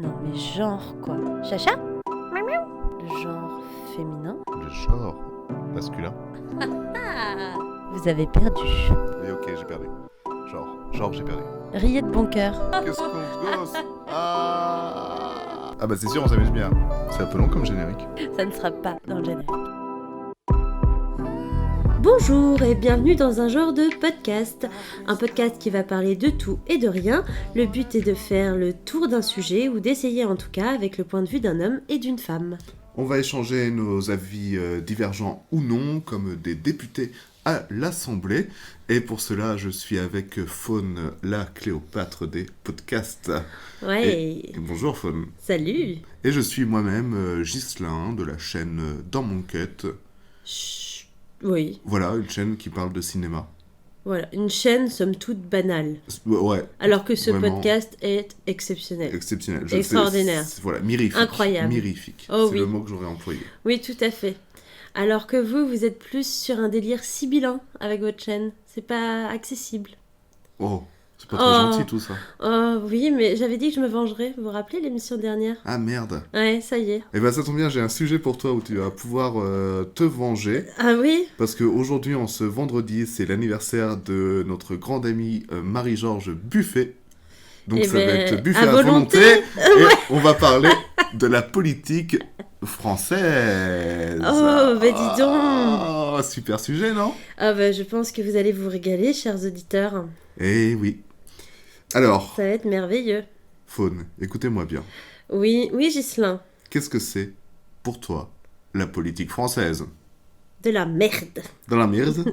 Non mais genre quoi. Chacha? Le genre féminin? Le genre masculin. Ah, vous avez perdu. Mais ok, j'ai perdu. Genre j'ai perdu. Riez de bon cœur. Qu'est-ce qu'on se gosse Ah bah c'est sûr, on s'amuse bien. C'est un peu long comme générique. Ça ne sera pas dans le générique. Bonjour et bienvenue dans un genre de podcast. Un podcast qui va parler de tout et de rien. Le but est de faire le tour d'un sujet ou d'essayer en tout cas avec le point de vue d'un homme et d'une femme. On va échanger nos avis divergents ou non, comme des députés à l'Assemblée. Et pour cela, je suis avec Faune, la Cléopâtre des podcasts. Ouais, Et bonjour Faune. salut. Et je suis moi-même Ghislain de la chaîne Dans mon cut. Chut. Oui, Voilà, une chaîne qui parle de cinéma. voilà, une chaîne somme toute banale. Ouais, Alors que ce Vraiment. podcast est exceptionnel. exceptionnel. Extraordinaire. Voilà, mirifique. Incroyable. Mirifique. Oh C'est oui. le mot que j'aurais employé. Oui, tout à fait. Alors que vous êtes plus sur un délire sibyllin avec votre chaîne. C'est pas accessible. Oh, c'est pas très Oh. gentil tout ça. Oh oui, mais j'avais dit que je me vengerais. Vous vous rappelez l'émission dernière? Ah merde. Ouais, ça y est. Eh ben ça tombe bien, j'ai un sujet pour toi où tu vas pouvoir te venger. Ah oui? Parce qu'aujourd'hui, en ce vendredi, c'est l'anniversaire de notre grande amie Marie-Georges Buffet. Donc Eh ça va ben, être buffet à à volonté. Et on va parler de la politique française. Oh, bah dis donc. Oh, super sujet, non? Ah bah je pense que vous allez vous régaler, chers auditeurs. Eh oui. Alors, Ça va être merveilleux. Faune, écoutez-moi bien. Oui, oui, Ghislain. Qu'est-ce que c'est, pour toi, la politique française? De la merde. Dans la merde?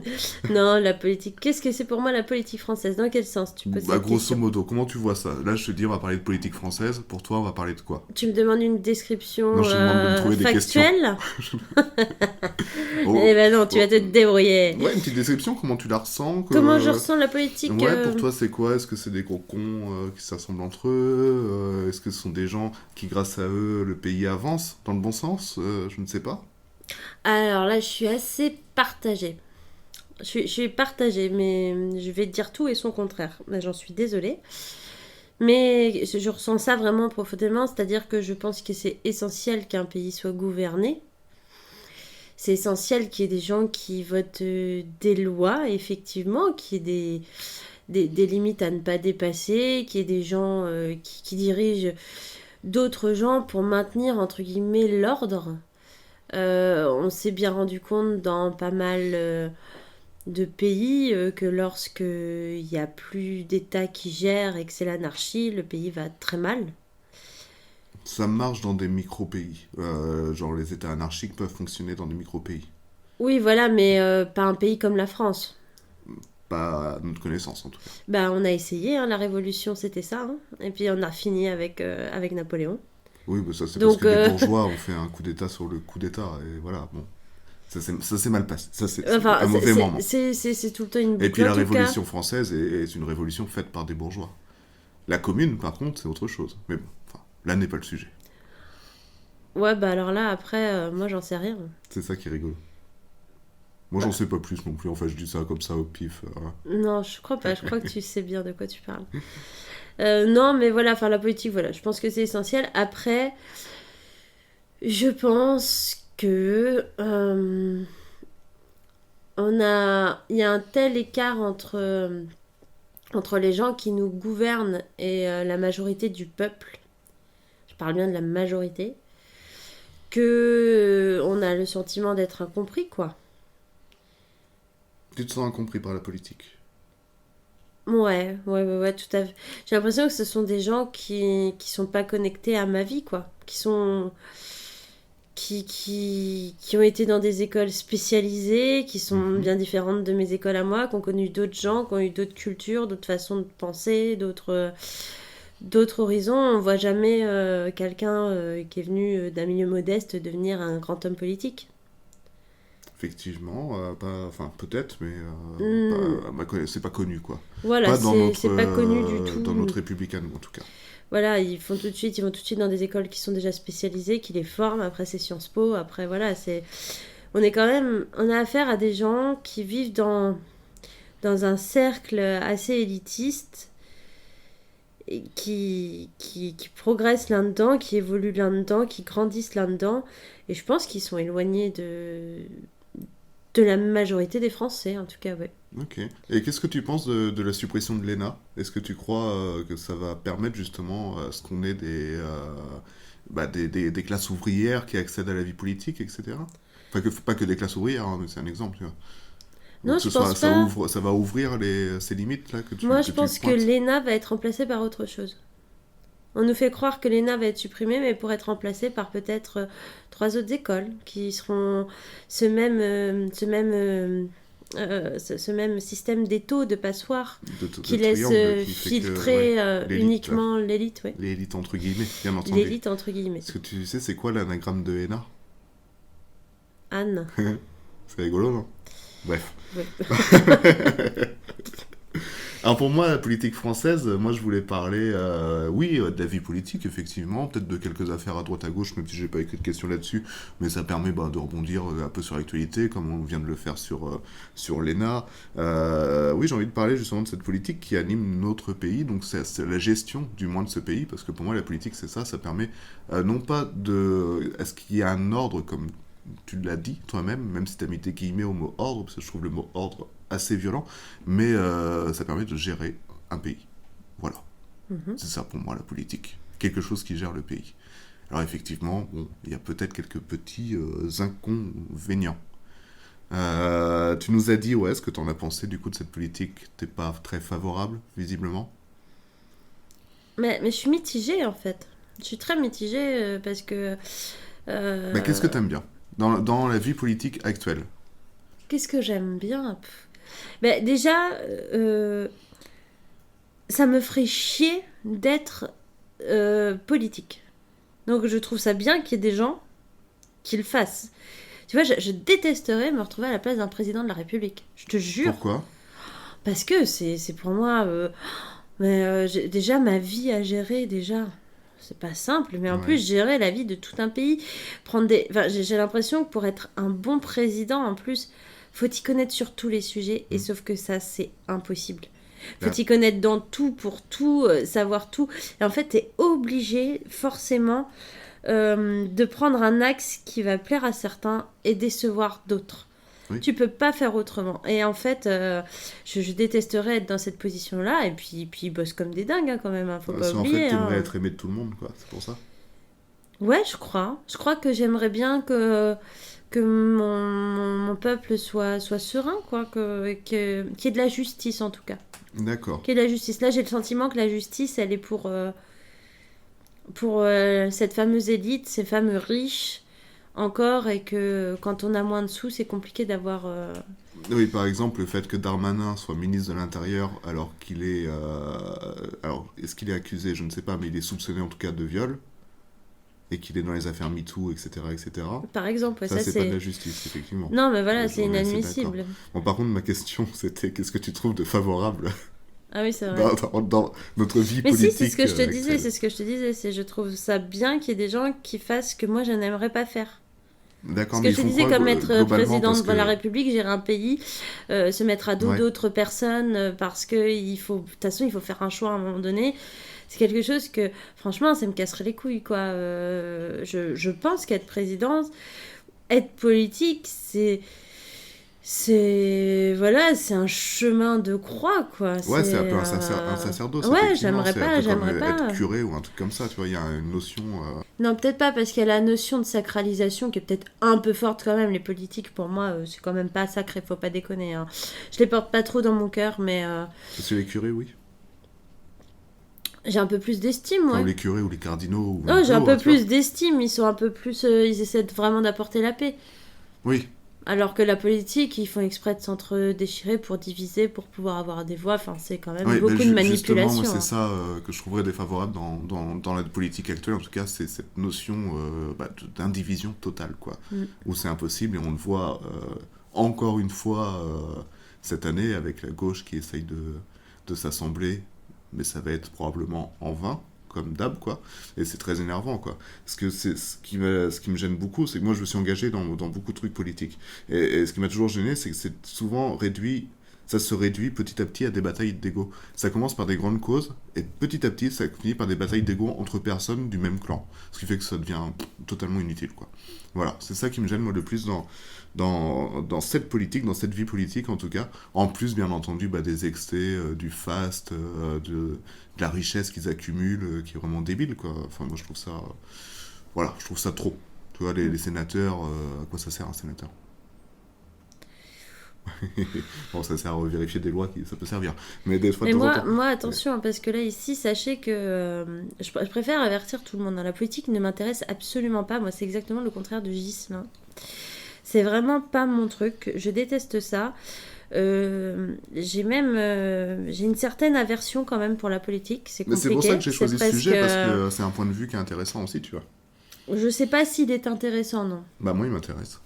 Non, la politique. Qu'est-ce que c'est pour moi la politique française? Dans quel sens tu poses Bah, cette grosso question? modo, comment tu vois ça? Là, je te dis, on va parler de politique française. Pour toi, on va parler de quoi? Tu me demandes une description Non, je te demande de me trouver des factuelle? Oh, Eh ben non, tu vas te débrouiller. Ouais, une petite description, comment tu la ressens? Comment je ressens la politique? Ouais, pour toi, c'est quoi? Est-ce que c'est des gros cons qui s'assemblent entre eux? Est-ce que ce sont des gens qui, grâce à eux, le pays avance dans le bon sens? Je ne sais pas. Alors là, je suis assez partagée. Je suis partagée, mais je vais te dire tout et son contraire. Là, j'en suis désolée. Mais je ressens ça vraiment profondément, c'est-à-dire que je pense que c'est essentiel qu'un pays soit gouverné. C'est essentiel qu'il y ait des gens qui votent des lois, effectivement, qu'il y ait des limites à ne pas dépasser, qu'il y ait des gens qui dirigent d'autres gens pour maintenir, entre guillemets, l'ordre. On s'est bien rendu compte dans pas mal de pays que lorsqu'il n'y a plus d'État qui gère et que c'est l'anarchie, le pays va très mal. Ça marche dans des micro-pays. Genre, les États anarchiques peuvent fonctionner dans des micro-pays. Oui, voilà, mais pas un pays comme la France. Pas à notre connaissance, en tout cas. Bah, on a essayé, hein, la révolution, c'était ça. Hein. Et puis on a fini avec Napoléon. Oui, mais ça, c'est Donc, parce que des bourgeois ont fait un coup d'État sur le coup d'État. Et voilà, bon. Ça s'est mal passé. Ça, c'est Enfin, un mauvais moment. c'est tout le temps une boucle. Et puis la en tout cas. Révolution française est une révolution faite par des bourgeois. La commune, par contre, c'est autre chose. Mais bon, enfin, là n'est pas le sujet. Ouais, bah alors là, après, moi, j'en sais rien. C'est ça qui est rigolo. Moi, j'en sais pas plus non plus. Enfin, je dis ça comme ça au pif. Non, je crois pas. Je crois que tu sais bien de quoi tu parles. Non, mais voilà, enfin la politique, voilà. Je pense que c'est essentiel. Après, je pense que il y a un tel écart entre les gens qui nous gouvernent et la majorité du peuple. Je parle bien de la majorité. Que on a le sentiment d'être incompris, quoi. Tu te sens incompris par la politique. Ouais, tout à fait. J'ai l'impression que ce sont des gens qui sont pas connectés à ma vie, quoi. Qui ont été dans des écoles spécialisées, qui sont bien différentes de mes écoles à moi, qui ont connu d'autres gens, qui ont eu d'autres cultures, d'autres façons de penser, d'autres horizons. On voit jamais quelqu'un qui est venu d'un milieu modeste devenir un grand homme politique. Effectivement, enfin peut-être, mais c'est pas connu quoi. Voilà, Pas dans c'est pas connu du tout. Dans notre républicain, en tout cas. Voilà, ils vont tout de suite dans des écoles qui sont déjà spécialisées, qui les forment. Après, c'est Sciences Po. Après, voilà, on a affaire à des gens qui vivent dans un cercle assez élitiste qui progressent là-dedans, qui évoluent là-dedans, qui grandissent là-dedans. Et je pense qu'ils sont éloignés de la majorité des Français, en tout cas, ouais. Ok. Et qu'est-ce que tu penses de la suppression de l'ENA? Est-ce que tu crois que ça va permettre justement à ce qu'on ait des classes ouvrières qui accèdent à la vie politique, etc. Enfin, pas que des classes ouvrières, hein, mais c'est un exemple, tu vois. Non, Donc, je pense pas. ça va ouvrir ces limites là Moi, que je tu pense que pointes. l'ENA va être remplacée par autre chose. On nous fait croire que l'ENA va être supprimée, mais pour être remplacée par peut-être 3 autres écoles qui seront ce même système d'étau, de passoire, qui De laisse triangle qui fait que, filtrer ouais, l'élite, uniquement l'élite, ouais. l'élite entre guillemets, bien entendu. L'élite entre guillemets. Est-ce que tu sais c'est quoi l'anagramme de ENA? Anne. C'est rigolo, non? Bref. Ouais. Alors pour moi, la politique française, moi je voulais parler, oui, de la vie politique, effectivement, peut-être de quelques affaires à droite à gauche, même si j'ai pas écrit de questions là-dessus, mais ça permet de rebondir un peu sur l'actualité, comme on vient de le faire sur l'ENA. Oui, j'ai envie de parler justement de cette politique qui anime notre pays, donc c'est la gestion du moins de ce pays, parce que pour moi la politique c'est ça permet non pas de... Est-ce qu'il y a un ordre comme... Tu l'as dit toi-même, même si tu as mis tes guillemets au mot ordre, parce que je trouve le mot ordre assez violent, mais ça permet de gérer un pays. Voilà. Mhm. C'est ça pour moi la politique. Quelque chose qui gère le pays. Alors effectivement, bon, il y a peut-être quelques petits inconvénients. Tu nous as dit, ouais, ce que tu en as pensé du coup de cette politique, t'es pas très favorable, visiblement. Mais je suis mitigée en fait. Je suis très mitigée parce que... Mais qu'est-ce que t'aimes bien dans la vie politique actuelle? Qu'est-ce que j'aime bien? Ben, déjà, ça me ferait chier d'être politique. Donc je trouve ça bien qu'il y ait des gens qui le fassent. Tu vois, je détesterais me retrouver à la place d'un président de la République. Je te jure. Pourquoi? Parce que c'est pour moi... j'ai déjà ma vie à gérer, déjà. C'est pas simple, mais en Ouais. plus, gérer la vie de tout un pays. Enfin, j'ai l'impression que pour être un bon président, en plus, faut y connaître sur tous les sujets. Et sauf que ça, c'est impossible. Faut Ah. y connaître dans tout, pour tout, savoir tout. Et en fait, t'es obligé, forcément, de prendre un axe qui va plaire à certains et décevoir d'autres. Oui. Tu peux pas faire autrement. Et en fait, je détesterais être dans cette position-là. Et puis ils bossent comme des dingues, hein, quand même. Hein, faut pas Parce qu'en fait, oublier. t'aimerais Hein. être aimé de tout le monde, quoi. C'est pour ça. Ouais, je crois. Je crois que j'aimerais bien que mon peuple soit serein, quoi. Qu'il y ait de la justice, en tout cas. D'accord. Qu'il y ait de la justice. Là, j'ai le sentiment que la justice, elle est pour cette fameuse élite, ces fameux riches, encore. Et que quand on a moins de sous, c'est compliqué d'avoir... Oui, par exemple, le fait que Darmanin soit ministre de l'Intérieur alors qu'il est... Alors, est-ce qu'il est accusé? Je ne sais pas, mais il est soupçonné en tout cas de viol. Et qu'il est dans les affaires MeToo, etc., etc. Par exemple, ouais, Ça, ça c'est pas de la justice, effectivement. Non, mais voilà, c'est On est assez inadmissible. Bon, par contre, ma question, c'était qu'est-ce que tu trouves de favorable Ah oui, c'est vrai. dans notre vie Mais politique si, c'est ce que je te disais, actuelle? c'est ce que je te disais, c'est je trouve ça bien qu'il y ait des gens qui fassent ce que moi je n'aimerais pas faire. D'accord, Ce mais que ils je te font disais, quoi, comme être globalement, président parce de que... la République, gérer un pays, se mettre à dos Ouais. d'autres personnes, parce que il faut, de toute façon, il faut faire un choix à un moment donné. C'est quelque chose que, franchement, ça me casserait les couilles, quoi. Je pense qu'être président, être politique, voilà, c'est un chemin de croix, quoi. Ouais, c'est un peu un sacerdoce, Ouais, effectivement. C'est un peu comme j'aimerais pas. être curé ou un truc comme ça, tu vois, il y a une notion... Non, peut-être pas, parce qu'il y a la notion de sacralisation qui est peut-être un peu forte quand même. Les politiques, pour moi, c'est quand même pas sacré, faut pas déconner. Hein. Je les porte pas trop dans mon cœur, mais Parce que les curés, oui. j'ai un peu plus d'estime, Enfin, ouais. ou les curés ou les cardinaux. Ou Non, j'ai un plutôt, peu tu vois. plus d'estime, ils sont un peu plus... ils essaient vraiment d'apporter la paix. Oui, Alors que la politique, ils font exprès de s'entre-déchirer pour diviser, pour pouvoir avoir des voix. Enfin, c'est quand même oui, beaucoup de justement, manipulation. moi, c'est Hein. ça que je trouverais défavorable dans la politique actuelle. En tout cas, c'est cette notion d'indivision totale, quoi. Mm. Où c'est impossible, et on le voit encore une fois cette année avec la gauche qui essaye de s'assembler, mais ça va être probablement en vain, comme d'hab, quoi. Et c'est très énervant, quoi. Parce que c'est ce qui me gêne beaucoup, c'est que moi, je me suis engagé dans beaucoup de trucs politiques. Et ce qui m'a toujours gêné, c'est que c'est souvent réduit ça se réduit petit à petit à des batailles d'ego. Ça commence par des grandes causes, et petit à petit, ça finit par des batailles d'ego entre personnes du même clan. Ce qui fait que ça devient totalement inutile, quoi. Voilà, c'est ça qui me gêne, moi, le plus dans cette politique, dans cette vie politique, en tout cas. En plus, bien entendu, des excès, du faste, de la richesse qu'ils accumulent, qui est vraiment débile, quoi. Enfin, moi, je trouve ça... voilà, je trouve ça trop. Tu vois, les sénateurs, à quoi ça sert, un sénateur? Bon, ça sert à vérifier des lois, ça peut servir. Mais des fois, Mais de temps en temps... moi, attention, parce que là, ici, sachez que je préfère avertir tout le monde. La politique ne m'intéresse absolument pas. Moi, c'est exactement le contraire de Ghislain. C'est vraiment pas mon truc. Je déteste ça. J'ai une certaine aversion quand même pour la politique. C'est Mais compliqué. c'est pour ça que j'ai choisi ce sujet, parce que que c'est un point de vue qui est intéressant aussi, tu vois. je sais pas s'il est intéressant, non. Moi, il m'intéresse.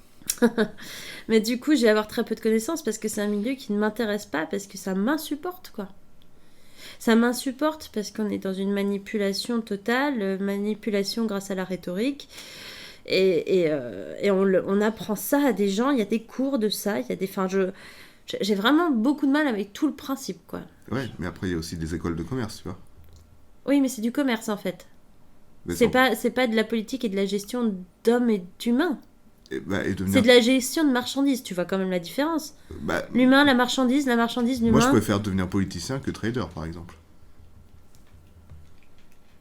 Mais du coup, je vais avoir très peu de connaissances parce que c'est un milieu qui ne m'intéresse pas, parce que ça m'insupporte, quoi. Ça m'insupporte parce qu'on est dans une manipulation totale, manipulation grâce à la rhétorique. Et on apprend ça à des gens, il y a des cours de ça, il y a des... Enfin, j'ai vraiment beaucoup de mal avec tout le principe, quoi. Ouais, mais après, il y a aussi des écoles de commerce, tu vois. Oui, mais c'est du commerce, en fait. Mais C'est pas de la politique et de la gestion d'hommes et d'humains. et devenir... C'est de la gestion de marchandises, tu vois quand même la différence. Bah, L'humain, la marchandise, l'humain. moi, je préfère devenir politicien que trader, par exemple.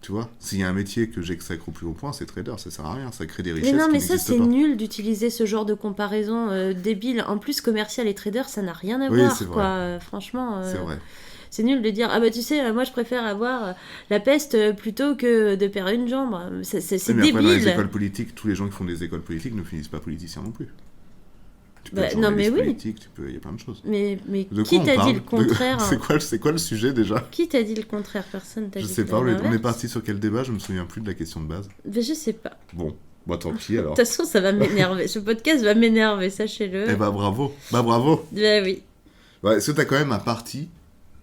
Tu vois, s'il y a un métier que j'exècre au plus haut point, c'est trader, ça sert à rien, ça crée des richesses Mais non, qui mais ça, n'existent c'est pas. nul d'utiliser ce genre de comparaison débile. En plus, commercial et trader, ça n'a rien à Oui, voir, c'est vrai. quoi. Franchement, C'est vrai. c'est nul de dire, ah bah tu sais, moi je préfère avoir la peste plutôt que de perdre une jambe. C'est Oui, mais après, dans les débile. écoles politiques, tous les gens qui font des écoles politiques ne finissent pas politiciens non plus. Tu peux Bah, être non, mais journaliste oui. politique, il y a plein de choses. Mais De qui quoi on t'a dit parle le contraire? C'est quoi le sujet déjà? Qui t'a dit le contraire? Personne t'a Je dit sais pas, on est l'inverse. parti sur quel débat, je me souviens plus de la question de base. Mais je sais pas. Bon, tant pis alors. De toute façon, ça va m'énerver. Ce podcast va m'énerver, sachez-le. Eh bravo, bravo. Bah oui. Ouais, est-ce que t'as quand même un parti,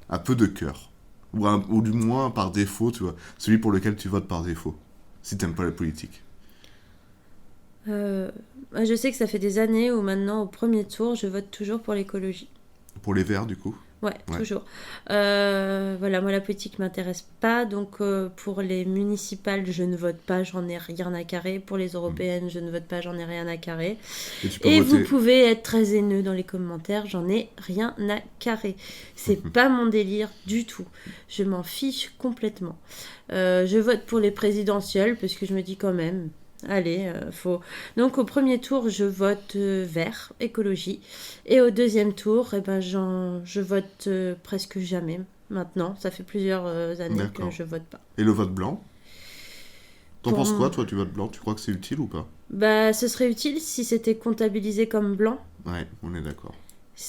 un peu de cœur, ou du moins par défaut, tu vois, celui pour lequel tu votes par défaut, si t'aimes pas la politique? Je sais que ça fait des années où maintenant, au premier tour, je vote toujours pour l'écologie. Pour les Verts, du coup? Ouais, Ouais. toujours. Voilà, moi la politique m'intéresse pas, donc pour les municipales, je ne vote pas, j'en ai rien à carrer. Pour les européennes, je ne vote pas, j'en ai rien à carrer. Et tu peux Et voter... vous pouvez être très haineux dans les commentaires, j'en ai rien à carrer. C'est pas mon délire du tout. Je m'en fiche complètement. Je vote pour les présidentielles parce que je me dis quand même, allez, faut... Donc au premier tour, je vote vert, écologie. Et au deuxième tour, je vote presque jamais. Maintenant, ça fait plusieurs années D'accord. que je vote pas. Et le vote blanc? T'en Pour penses moi- quoi, toi, tu votes blanc? Tu crois que c'est utile ou pas? Bah, ce serait utile si c'était comptabilisé comme blanc. Ouais, on est d'accord.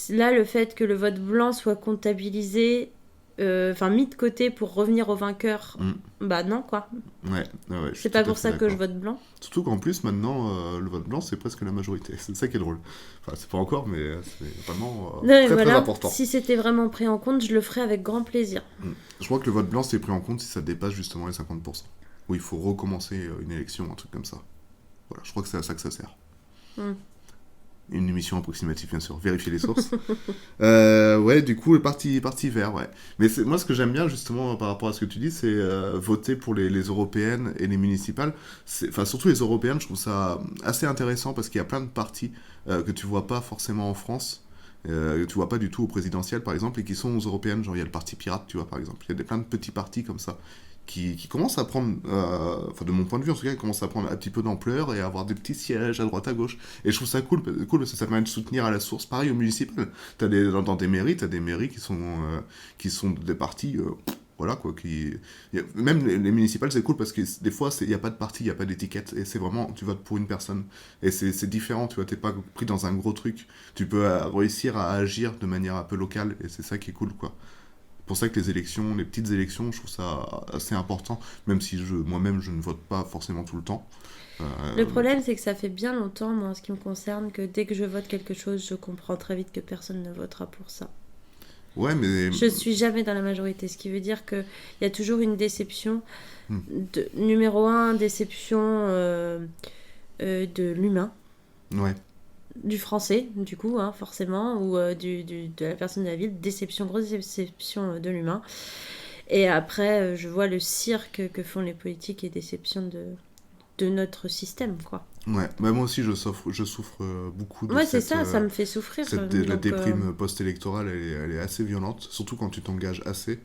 Là, le fait que le vote blanc soit comptabilisé, mis de côté pour revenir au vainqueur, bah non, quoi. Ouais, je suis C'est pas tout à pour fait ça que je d'accord. vote blanc. Surtout qu'en plus, maintenant, le vote blanc, c'est presque la majorité. C'est ça qui est drôle. Enfin, c'est pas encore, mais c'est vraiment Non, mais très voilà, important. si c'était vraiment pris en compte, je le ferais avec grand plaisir. Je crois que le vote blanc, c'est pris en compte si ça dépasse justement les 50%. Où il faut recommencer une élection, un truc comme ça. Voilà, je crois que c'est à ça que ça sert. Mm. Une émission approximative, bien sûr. Vérifier les sources. Ouais, du coup, le parti vert, ouais. Mais moi, ce que j'aime bien, justement, par rapport à ce que tu dis, c'est voter pour les européennes et les municipales. Enfin, surtout les européennes, je trouve ça assez intéressant parce qu'il y a plein de partis que tu vois pas forcément en France. Que tu vois pas du tout au présidentiel, par exemple, et qui sont aux européennes. Genre, il y a le parti pirate, tu vois, par exemple. Il y a plein de petits partis comme ça qui commencent à prendre, enfin de mon point de vue en tout cas, ils commencent à prendre un petit peu d'ampleur et à avoir des petits sièges à droite à gauche. Et je trouve ça cool parce que ça permet de soutenir à la source. Pareil au municipal. Dans des mairies, t'as des mairies qui sont des partis, voilà quoi. Même les municipales, c'est cool parce que des fois, il n'y a pas de parti, il n'y a pas d'étiquette. Et c'est vraiment, tu votes pour une personne. Et c'est différent, tu vois, t'es pas pris dans un gros truc. Tu peux réussir à agir de manière un peu locale et c'est ça qui est cool quoi. Pour ça que les petites élections, je trouve ça assez important, même si moi-même je ne vote pas forcément tout le temps. Le problème, c'est que ça fait bien longtemps, moi, en ce qui me concerne, que dès que je vote quelque chose, je comprends très vite que personne ne votera pour ça. Ouais, mais... Je suis jamais dans la majorité, ce qui veut dire qu'il y a toujours une déception. Numéro 1, déception de l'humain. Ouais. du français, du coup, hein, forcément, ou de la personne de la ville, déception, grosse déception de l'humain. Et après, je vois le cirque que font les politiques et déception de notre système, quoi. Ouais, bah moi aussi je souffre beaucoup de Ouais, c'est cette, ça me fait souffrir. la Donc, déprime post-électorale, elle est assez violente, surtout quand tu t'engages assez.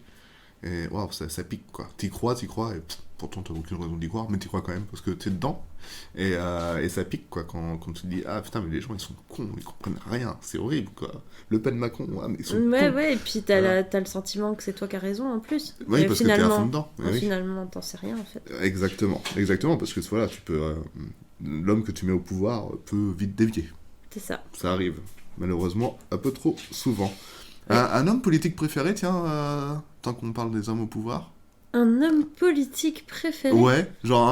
Et waouh, ça pique quoi. T'y crois, et pourtant t'as aucune raison d'y croire, mais t'y crois quand même parce que t'es dedans. Et ça pique quoi quand tu te dis ah putain, mais les gens ils sont cons, ils comprennent rien, c'est horrible quoi. Le Pen Macron, ouais, mais ils sont ouais, cons. ouais, et puis t'as le sentiment que c'est toi qui as raison en plus. Oui, Et parce que t'es à fond dedans. non, Oui. finalement, t'en sais rien en fait. Exactement, parce que voilà, tu peux. L'homme que tu mets au pouvoir peut vite dévier. C'est ça. Ça arrive, malheureusement, un peu trop souvent. Ouais. Un homme politique préféré, tiens, tant qu'on parle des hommes au pouvoir. Un homme politique préféré. Ouais, genre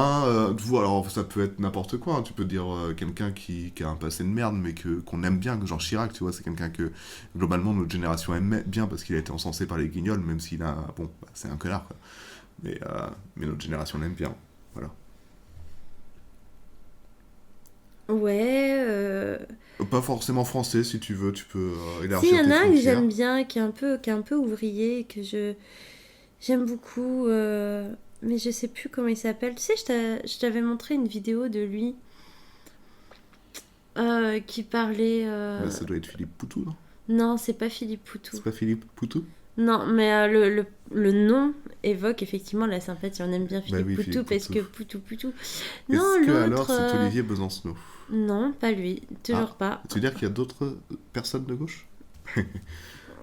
alors ça peut être n'importe quoi, hein. Tu peux dire quelqu'un qui a un passé de merde, mais qu'on aime bien, genre Chirac, tu vois, c'est quelqu'un que globalement notre génération aime bien parce qu'il a été encensé par les guignols, même s'il a, bon, bah, c'est un connard, quoi. Mais notre génération l'aime bien, voilà. Ouais. Pas forcément français, si tu veux, tu peux Si, élargir il y en tes a un que frontières. j'aime bien, qui est un peu ouvrier, que j'aime beaucoup, mais je sais plus comment il s'appelle. Tu sais, je t'avais montré une vidéo de lui qui parlait. Bah, ça doit être Philippe Poutou, non? Non, c'est pas Philippe Poutou. C'est pas Philippe Poutou? Non, mais le nom évoque effectivement la sympathie. On aime bien Philippe oui, Poutou Philippe parce Poutou. que Poutou. Non, Est-ce que l'autre. alors c'est Olivier Besancenot? Non, pas lui. Toujours pas. Tu veux dire qu'il y a d'autres personnes de gauche?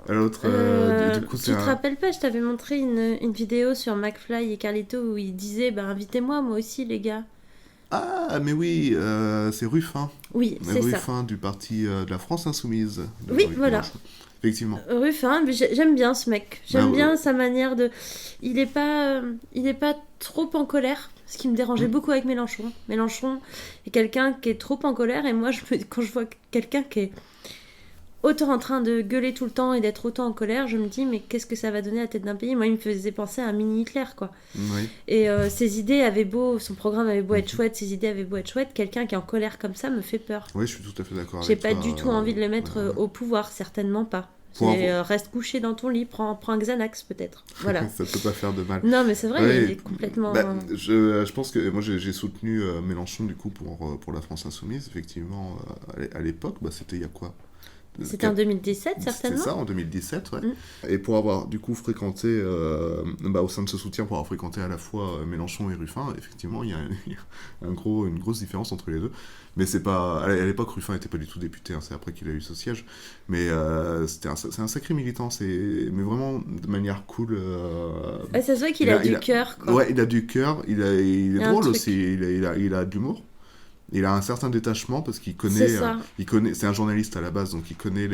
L'autre, du coup, Tu c'est te rappelles pas, je t'avais montré une vidéo sur McFly et Carlito où il disait bah invitez-moi moi aussi les gars. Ah, mais oui, c'est Ruffin. Oui, c'est ça. Ruffin du parti de la France Insoumise. de Oui, Jean-Luc voilà. Mélenchon. Effectivement. Ruffin, mais j'aime bien ce mec. J'aime Bah, bien sa manière de. Il est pas trop en colère. Ce qui me dérangeait beaucoup avec Mélenchon. Mélenchon est quelqu'un qui est trop en colère et moi quand je vois quelqu'un qui est autant en train de gueuler tout le temps et d'être autant en colère, je me dis mais qu'est-ce que ça va donner à la tête d'un pays? Moi il me faisait penser à un mini Hitler quoi. Oui. Et ses idées avaient beau, son programme avait beau être chouette, ses idées avaient beau être chouettes, quelqu'un qui est en colère comme ça me fait peur. Oui, je suis tout à fait d'accord J'ai avec pas toi. du tout envie de le mettre ouais. au pouvoir, certainement pas. Pour Reste couché dans ton lit, prends un Xanax peut-être. Voilà. Ça peut pas faire de mal. Non mais c'est vrai, Ouais, il est complètement... je pense que moi j'ai soutenu Mélenchon du coup pour la France Insoumise, effectivement, à l'époque, bah, c'était il y a quoi? C'était en 2017 certainement. C'était ça, en 2017, ouais. Mm. Et pour avoir du coup fréquenté, au sein de ce soutien, pour avoir fréquenté à la fois Mélenchon et Ruffin, effectivement, il y a une grosse différence entre les deux. Mais c'est pas... À l'époque, Ruffin n'était pas du tout député, hein, c'est après qu'il a eu ce siège. Mais c'est un sacré militant, mais vraiment de manière cool. Ouais, ça se voit qu'il a du cœur, quoi. Ouais, il a du cœur, il est a un drôle truc. aussi, il a de l'humour. Il a un certain détachement parce qu'il connaît, C'est ça. c'est un journaliste à la base, donc il connaît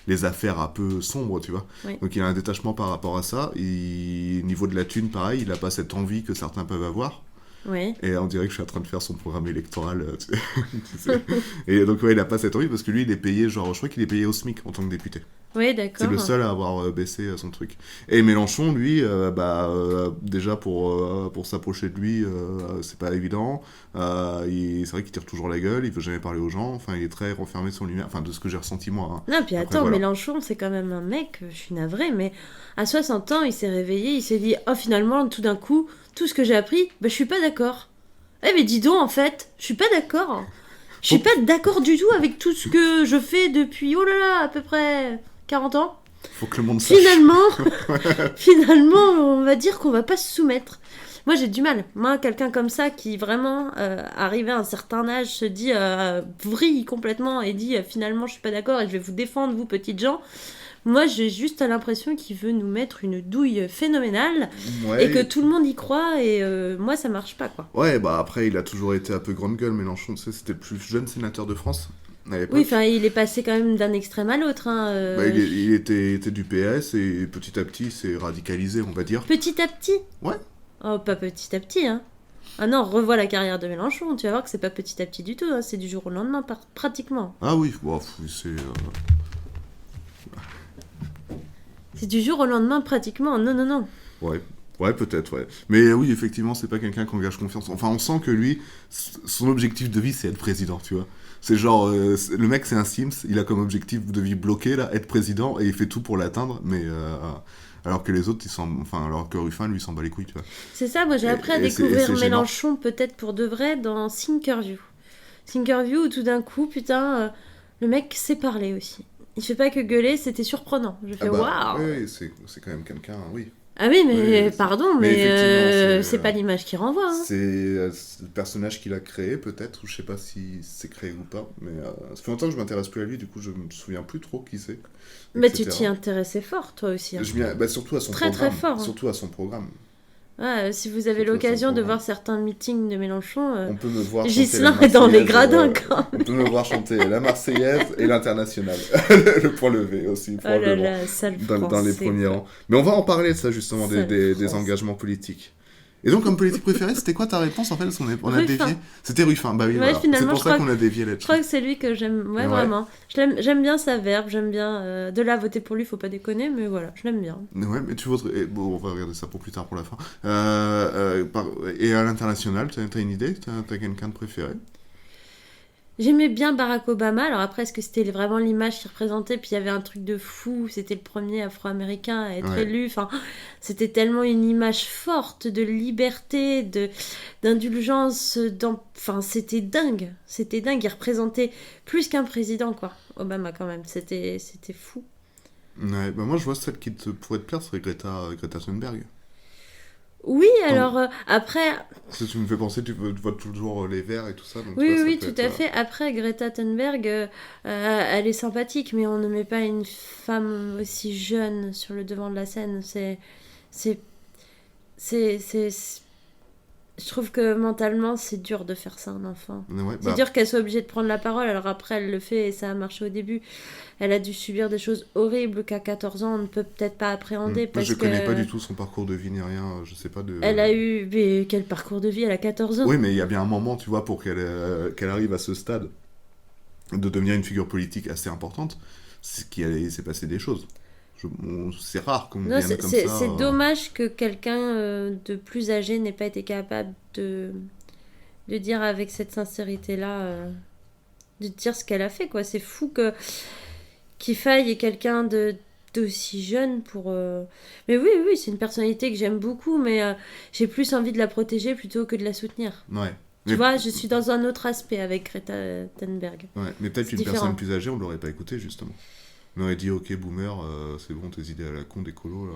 les affaires un peu sombres, tu vois. Oui. Donc il a un détachement par rapport à ça. Et niveau de la thune, pareil, il n'a pas cette envie que certains peuvent avoir. Ouais. Et on dirait que je suis en train de faire son programme électoral. Tu sais. Et donc ouais, il n'a pas cette envie parce que lui, il est payé, genre, je crois qu'il est payé au SMIC en tant que député. Ouais, d'accord. C'est le seul à avoir baissé son truc. Et Mélenchon, lui, déjà pour s'approcher de lui, c'est pas évident. C'est vrai qu'il tire toujours la gueule, il veut jamais parler aux gens. Enfin, il est très renfermé sur lui-même. Enfin, de ce que j'ai ressenti moi. Hein. Non, puis Après, attends, voilà. Mélenchon, c'est quand même un mec, je suis navrée, mais à 60 ans, il s'est réveillé, il s'est dit « Oh, finalement, tout d'un coup, tout ce que j'ai appris, bah, je suis pas d'accord. » Eh, mais dis donc, en fait, je suis pas d'accord. Je suis pas d'accord du tout avec tout ce que je fais depuis, oh là là, à peu près 40 ans. Faut que le monde sache. Finalement, on va dire qu'on va pas se soumettre. Moi, j'ai du mal. Moi, quelqu'un comme ça qui vraiment, arrivé à un certain âge, se dit, vrille complètement et dit finalement, je suis pas d'accord et je vais vous défendre, vous petites gens. Moi, j'ai juste l'impression qu'il veut nous mettre une douille phénoménale Ouais. et que tout le monde y croit et moi, ça marche pas, quoi. Ouais, bah après, il a toujours été un peu grande gueule, Mélenchon. Tu sais, c'était le plus jeune sénateur de France à l'époque. Oui, enfin, il est passé quand même d'un extrême à l'autre. Hein, il était du PS et petit à petit, il s'est radicalisé, on va dire. Petit à petit. Ouais. Oh, pas petit à petit, hein. Ah non, revois la carrière de Mélenchon, tu vas voir que c'est pas petit à petit du tout, hein, c'est du jour au lendemain, pratiquement. Ah oui, bon, c'est... C'est du jour au lendemain, pratiquement, non. Ouais, peut-être, ouais. Mais oui, effectivement, c'est pas quelqu'un qui engage confiance. Enfin, on sent que lui, son objectif de vie, c'est être président, tu vois. C'est genre, le mec c'est un Sims, il a comme objectif de vie bloqué là, être président, et il fait tout pour l'atteindre, mais alors que les autres, alors que Ruffin lui s'en bat les couilles, tu vois. C'est ça, moi j'ai appris à Et découvrir c'est gênant. Mélenchon peut-être pour de vrai dans Thinkerview. Thinkerview où tout d'un coup, putain, le mec sait parler aussi. Il fait pas que gueuler, c'était surprenant. Je fais waouh. Oui, c'est quand même quelqu'un, oui. Ah oui, mais Oui, pardon, mais effectivement, c'est pas l'image qui renvoie. Hein. C'est le personnage qu'il a créé, peut-être, ou je sais pas si c'est créé ou pas, mais ça fait longtemps que je m'intéresse plus à lui, du coup je me souviens plus trop qui c'est. Mais tu etc. t'y intéressais fort, toi aussi. Hein. Surtout à son Très, programme. très fort, hein. Surtout à son programme. Ah, si vous avez Surtout à l'occasion son de programme. voir certains meetings de Mélenchon, On peut me voir Ghislain chanter est dans les Marseillaise, gradins quand on peut me voir chanter la Marseillaise et l'Internationale. Le point levé aussi, Oh là probablement. là, sale Dans les français, premiers quoi. rangs. Mais on va en parler de ça, justement, Sale des France. engagements politiques. Et donc, comme politique préférée, c'était quoi ta réponse en fait? Parce qu'on a Ruffin. dévié. C'était Ruffin, bah oui, Ouais, voilà. C'est finalement, pour je ça crois qu'on a dévié Je là-dessus. crois que c'est lui que j'aime, ouais, Ouais. vraiment. J'aime bien sa verve, j'aime bien. De là, à voter pour lui, faut pas déconner, mais voilà, je l'aime bien. Ouais, mais tu voterais. Bon, on va regarder ça pour plus tard, pour la fin. Et à l'international, t'as une idée? T'as quelqu'un de préféré? J'aimais bien Barack Obama, alors après, est-ce que c'était vraiment l'image qu'il représentait? Puis il y avait un truc de fou, c'était le premier afro-américain à être Ouais. élu. Enfin, c'était tellement une image forte de liberté, d'indulgence. Enfin, c'était dingue. C'était dingue. Il représentait plus qu'un président, quoi. Obama, quand même. C'était fou. Ouais, bah moi je vois celle qui pourrait te plaire, serait Greta Thunberg. Oui, alors après, Si tu me fais penser, tu votes toujours les Verts et tout ça. Donc oui, tu vois, oui, ça peut tout à être, fait. Après, Greta Thunberg, elle est sympathique, mais on ne met pas une femme aussi jeune sur le devant de la scène. C'est, je trouve que mentalement, c'est dur de faire ça à un enfant. Ouais, C'est dur qu'elle soit obligée de prendre la parole, alors après, elle le fait et ça a marché au début. Elle a dû subir des choses horribles qu'à 14 ans, on ne peut peut-être pas appréhender. Moi, Parce je connais que pas du tout son parcours de vie ni rien, je sais pas de... Elle a eu. Mais quel parcours de vie, elle a 14 ans. Oui, mais il y a bien un moment, tu vois, pour qu'elle arrive à ce stade de devenir une figure politique assez importante, c'est qu'il s'est passé des choses. C'est rare qu'on Non, vienne comme ça. c'est dommage que quelqu'un de plus âgé n'ait pas été capable de dire avec cette sincérité-là, de dire ce qu'elle a fait, quoi. C'est fou qu'il faille quelqu'un d'aussi jeune pour... Mais oui, c'est une personnalité que j'aime beaucoup, mais j'ai plus envie de la protéger plutôt que de la soutenir. Ouais. Tu vois, je suis dans un autre aspect avec Greta Thunberg. Ouais, mais peut-être C'est qu'une différent. personne plus âgée, on l'aurait pas écouté, justement. On aurait dit, ok, boomer, c'est bon, tes idées à la con d'écolo, là,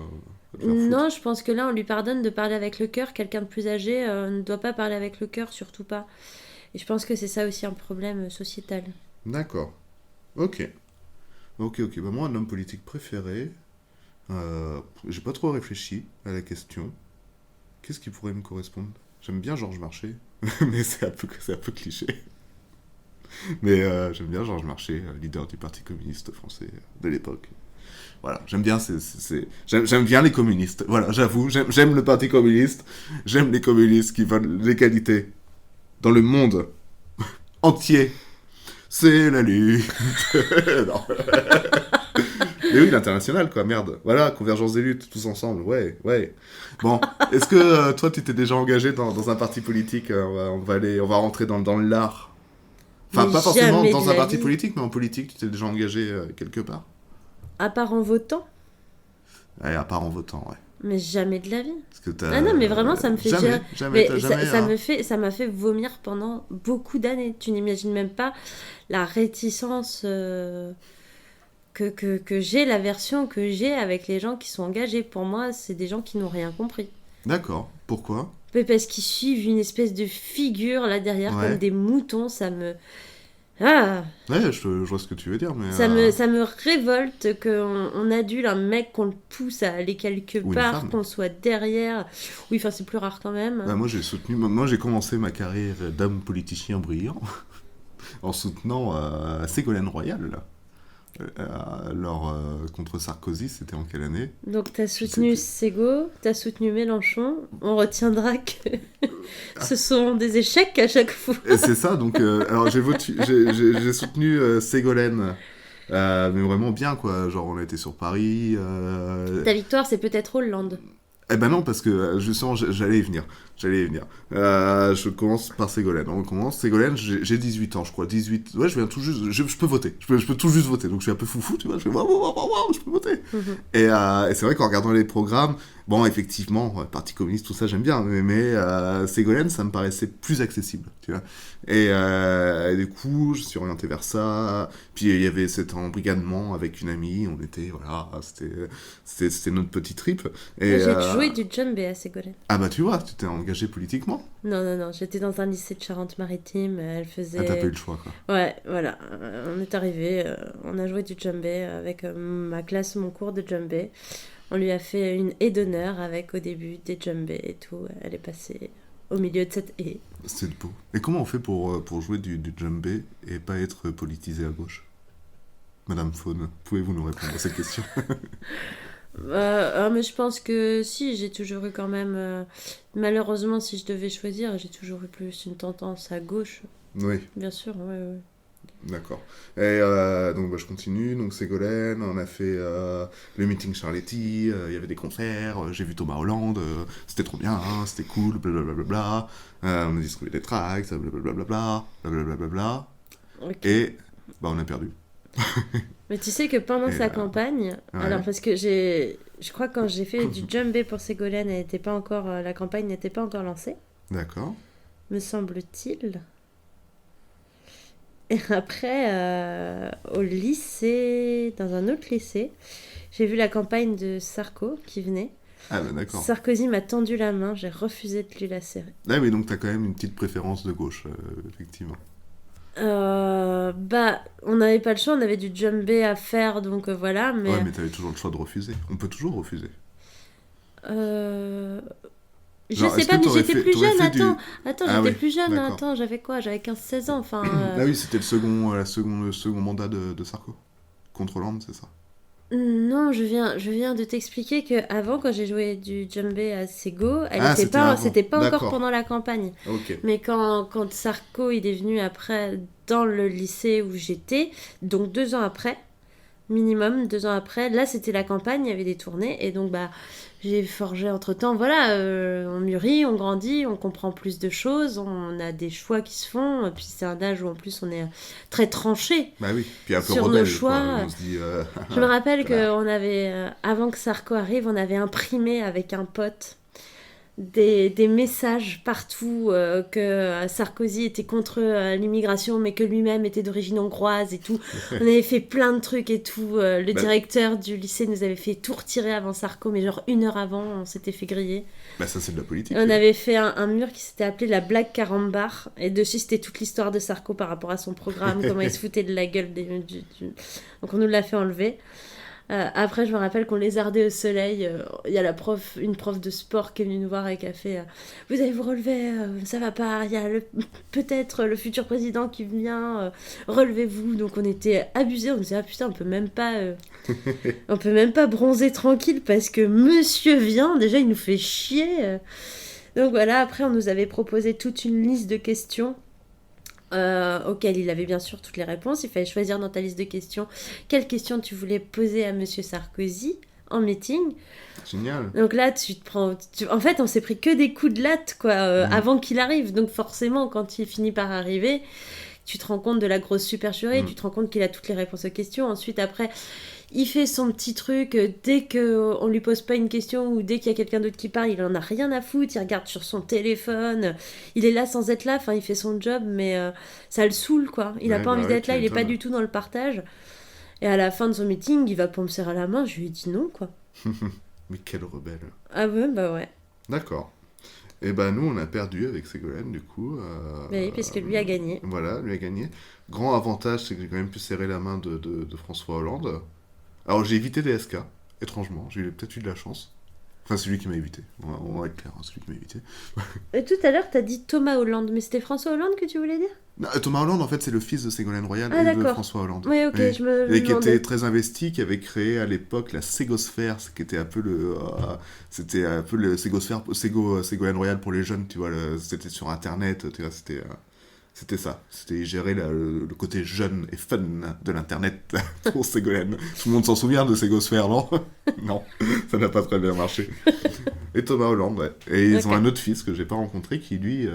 va te faire foutre. Non, je pense que là, on lui pardonne de parler avec le cœur. Quelqu'un de plus âgé ne doit pas parler avec le cœur, surtout pas. Et je pense que c'est ça aussi un problème sociétal. D'accord. Ok. Bah moi, un homme politique préféré, j'ai pas trop réfléchi à la question. Qu'est-ce qui pourrait me correspondre? J'aime bien Georges Marchais, mais c'est un peu cliché. Mais j'aime bien Georges Marchais, leader du Parti communiste français de l'époque. Voilà, j'aime bien, j'aime bien les communistes. Voilà, j'avoue, j'aime le Parti communiste. J'aime les communistes qui veulent l'égalité dans le monde entier. C'est la lutte. Non. Mais oui, l'international, quoi, merde. Voilà, convergence des luttes, tous ensemble, ouais. Bon, est-ce que toi, tu t'es déjà engagé dans un parti politique? On va rentrer dans l'art. Enfin, Mais pas forcément jamais dans de un la parti vie. politique, mais en politique, tu t'es déjà engagé quelque part? À part en votant, Ouais, à part en votant, ouais. mais jamais de la vie. Parce que Ah non, mais vraiment, ça me fait jamais, gérer. jamais, Mais t'as jamais, hein. ça m'a fait vomir pendant beaucoup d'années. Tu n'imagines même pas la réticence que j'ai, l'aversion que j'ai avec les gens qui sont engagés. Pour moi, c'est des gens qui n'ont rien compris. D'accord, pourquoi? Mais parce qu'ils suivent une espèce de figure là derrière, Ouais. comme des moutons, ça me... Ah, Ouais, je vois ce que tu veux dire, mais... ça me révolte qu'on adule un mec, qu'on le pousse à aller quelque Ou une part, femme. qu'on soit derrière. Oui, enfin, c'est plus rare quand même. Bah, moi, j'ai commencé ma carrière d'homme politicien brillant en soutenant Ségolène Royal, là. Contre Sarkozy, c'était en quelle année? Donc, t'as sais soutenu plus. Ségo, t'as soutenu Mélenchon. On retiendra que ce sont des échecs à chaque fois. Et c'est ça, donc... alors, j'ai soutenu Ségolène, mais vraiment bien, quoi. Genre, on a été sur Paris... Ta victoire, c'est peut-être Hollande. Eh ben non, parce que justement, j'allais y venir. Je commence par Ségolène. On commence. Ségolène, j'ai 18 ans, je crois. 18. Ouais, je viens tout juste. Je peux voter. Je peux tout juste voter. Donc je suis un peu foufou, tu vois. Je fais waouh, waouh, waouh, waouh, je peux voter. Et c'est vrai qu'en regardant les programmes, bon, effectivement, Parti communiste, tout ça, j'aime bien. Mais Ségolène, ça me paraissait plus accessible, tu vois. Et du coup, je suis orienté vers ça. Puis il y avait cet embrigadement avec une amie. On était, voilà, c'était notre petit trip. Et, J'ai joué du djembé à Ségolène. ah bah tu vois, tu t'es engagé politiquement. Non, j'étais dans un lycée de Charente-Maritime, elle Ah, t'as pas eu faisait... le choix, quoi. Ouais, voilà, on est arrivé, on a joué du djembé avec ma classe, mon cours de djembé. On lui a fait une haie d'honneur avec au début des djembés et tout. Elle est passée au milieu de cette haie. C'est beau. Et comment on fait pour jouer du djembé et pas être politisé à gauche? Madame Faune, pouvez-vous nous répondre à cette question? Mais je pense que si, j'ai toujours eu quand même... malheureusement, si je devais choisir, j'ai toujours eu plus une tendance à gauche, Oui, bien sûr, ouais. d'accord. Et donc bah, je continue. Donc Ségolène, on a fait le meeting Charletti, il y avait des concerts, j'ai vu Thomas Hollande, c'était trop bien, hein, c'était cool, blablabla. On a distribué des tracts, blablabla, blablabla. Ok. Et bah on a perdu. Mais tu sais que pendant Et, sa campagne, ouais. alors parce que je crois que quand j'ai fait du djembé pour Ségolène, elle était pas encore, la campagne n'était pas encore lancée, D'accord. me semble-t-il. Et après, au lycée, dans un autre lycée, j'ai vu la campagne de Sarko qui venait. Ah bah d'accord. Sarkozy m'a tendu la main, j'ai refusé de lui la serrer. Ah oui, donc t'as quand même une petite préférence de gauche, effectivement. Bah, on n'avait pas le choix, on avait du djembé à faire, donc voilà, mais... Ouais, mais t'avais toujours le choix de refuser. On peut toujours refuser. Je Genre, sais est-ce pas, que mais j'étais plus t'aurais jeune, fait du- attends, Ah j'étais oui, plus jeune, d'accord. attends, j'avais quoi? J'avais 15-16 ans, enfin... Ah oui, c'était le second mandat de Sarko. Contre Hollande, c'est ça? Non, je viens de t'expliquer que avant, quand j'ai joué du djembé à Sego, Ah, c'était avant. c'était pas encore D'accord. pendant la campagne. Ok. Mais quand Sarko, il est venu après dans le lycée où j'étais, donc 2 ans après, minimum 2 ans après, là c'était la campagne, il y avait des tournées, et donc bah j'ai forgé entre-temps, voilà, on mûrit, on grandit, on comprend plus de choses, on a des choix qui se font, et puis c'est un âge où en plus on est très tranché. Bah oui. Puis un peu Sur nos rebelle, choix, quoi. On se dit... Je me rappelle Voilà. qu'on avait, avant que Sarko arrive, on avait imprimé avec un pote des messages partout que Sarkozy était contre l'immigration, mais que lui-même était d'origine hongroise et tout. On avait fait plein de trucs et tout. Le Bah- directeur du lycée nous avait fait tout retirer avant Sarko, mais genre 1 heure avant, on s'était fait griller. Bah ça, c'est de la politique. Et on avait fait un mur qui s'était appelé la blague carambar, et dessus c'était toute l'histoire de Sarko par rapport à son programme, comment il se foutait de la gueule Donc on nous l'a fait enlever. Après, je me rappelle qu'on lézardait au soleil. Il y a une prof de sport qui est venue nous voir et qui a fait vous allez vous relever, ça va pas. Il y a peut-être le futur président qui vient, relevez-vous. Donc on était abusés. On disait ah putain, on peut même pas bronzer tranquille parce que monsieur vient. Déjà, il nous fait chier. Donc voilà. Après, on nous avait proposé toute une liste de questions. Auquel il avait bien sûr toutes les réponses. Il fallait choisir dans ta liste de questions quelles questions tu voulais poser à Monsieur Sarkozy en meeting. Génial. Donc là, tu te prends... En fait, on s'est pris que des coups de latte quoi, avant qu'il arrive. Donc forcément, quand il finit par arriver, tu te rends compte de la grosse supercherie, tu te rends compte qu'il a toutes les réponses aux questions. Ensuite, après... Il fait son petit truc, dès qu'on lui pose pas une question ou dès qu'il y a quelqu'un d'autre qui parle, il en a rien à foutre, il regarde sur son téléphone, il est là sans être là, enfin il fait son job, mais ça le saoule quoi. Il a Ouais, pas bah envie ouais, d'être tu là, il est pas m'étonnes. du tout dans le partage. Et à la fin de son meeting, il va pour me serrer la main, je lui ai dit non quoi. Mais quel rebelle. Ah ouais, bah ouais. D'accord. Et ben nous, on a perdu avec Ségolène, du coup. Bah oui, parce que lui a gagné. Voilà, lui a gagné. Grand avantage, c'est que j'ai quand même pu serrer la main de François Hollande. Alors j'ai évité DSK, étrangement. J'ai peut-être eu de la chance. Enfin, c'est lui qui m'a évité. On va être clair, hein, c'est lui qui m'a évité. Et tout à l'heure, t'as dit Thomas Hollande, mais c'était François Hollande que tu voulais dire? Non, Thomas Hollande, en fait, c'est le fils de Ségolène Royal Ah, et de d'accord. François Hollande. Oui, ok, Et- je me Et qui demandais. était très investi, qui avait créé à l'époque la Ségosphère, ce qui était un peu c'était un peu le Ségosphère, Ségolène Royal pour les jeunes, tu vois. C'était sur Internet, tu vois, C'était ça. C'était gérer le côté jeune et fun de l'internet pour Ségolène. Tout le monde s'en souvient de Ségosphère, non? Non, ça n'a pas très bien marché. Et Thomas Hollande, ouais. Et ils ont un autre fils que j'ai pas rencontré qui, lui,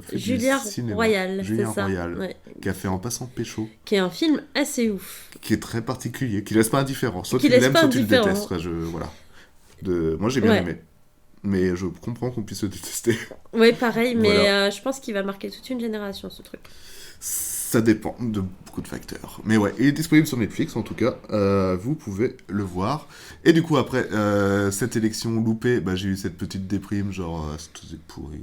fait Julien du cinéma. Royal, Julien c'est ça. Royal, Ouais. qui a fait En passant pécho, Qui est un film assez ouf. qui est très particulier, qui laisse pas indifférent. Soit Qui tu l'aimes, laisse pas soit tu le indifférent. détestes. Ouais, voilà. Moi, j'ai bien Ouais. aimé. Mais je comprends qu'on puisse se détester. Ouais, pareil, mais Voilà. je pense qu'il va marquer toute une génération, ce truc. Ça dépend de beaucoup de facteurs. Mais ouais, il est disponible sur Netflix en tout cas. Vous pouvez le voir. Et du coup, après cette élection loupée, bah, j'ai eu cette petite déprime, genre, c'est pourri.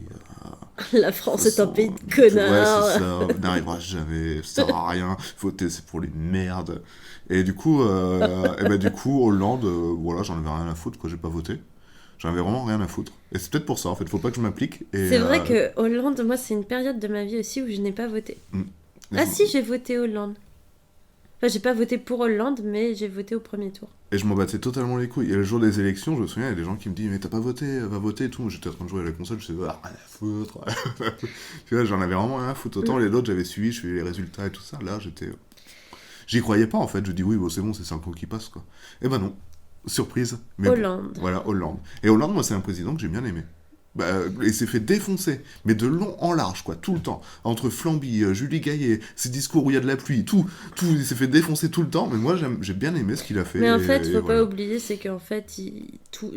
La France est un pays de connards. Ouais, c'est ça. On n'arrivera jamais. Ça sert à rien. Voter, c'est pour les merdes. Et du coup, Hollande, voilà, j'en avais rien à foutre, quoi. J'ai pas voté. J'en avais vraiment rien à foutre. Et c'est peut-être pour ça, en fait. Faut pas que je m'applique. Et, C'est vrai que Hollande, moi, c'est une période de ma vie aussi où je n'ai pas voté. Ah si, j'ai voté Hollande. Enfin, j'ai pas voté pour Hollande, mais j'ai voté au premier tour. Et je m'en battais totalement les couilles. Et le jour des élections, je me souviens, il y a des gens qui me disent « Mais t'as pas voté, va voter et tout. » J'étais en train de jouer à la console, je sais rien à foutre. Tu vois, j'en avais vraiment rien à foutre. Autant les autres, j'avais suivi, je suivais les résultats et tout ça. Là, j'y croyais pas, en fait. Je dis « Oui, bon, c'est bon, c'est 5 ans qui passent, quoi. » Et ben non. Surprise. Mais Hollande. Bon, voilà, Hollande. Et Hollande, moi, c'est un président que j'ai bien aimé. Bah, il s'est fait défoncer, mais de long en large, quoi, tout le temps. Entre Flamby, Julie Gaillet, ses discours où il y a de la pluie, tout, il s'est fait défoncer tout le temps, mais moi j'ai bien aimé ce qu'il a fait. Mais en fait, faut voilà. pas oublier, c'est qu'en fait,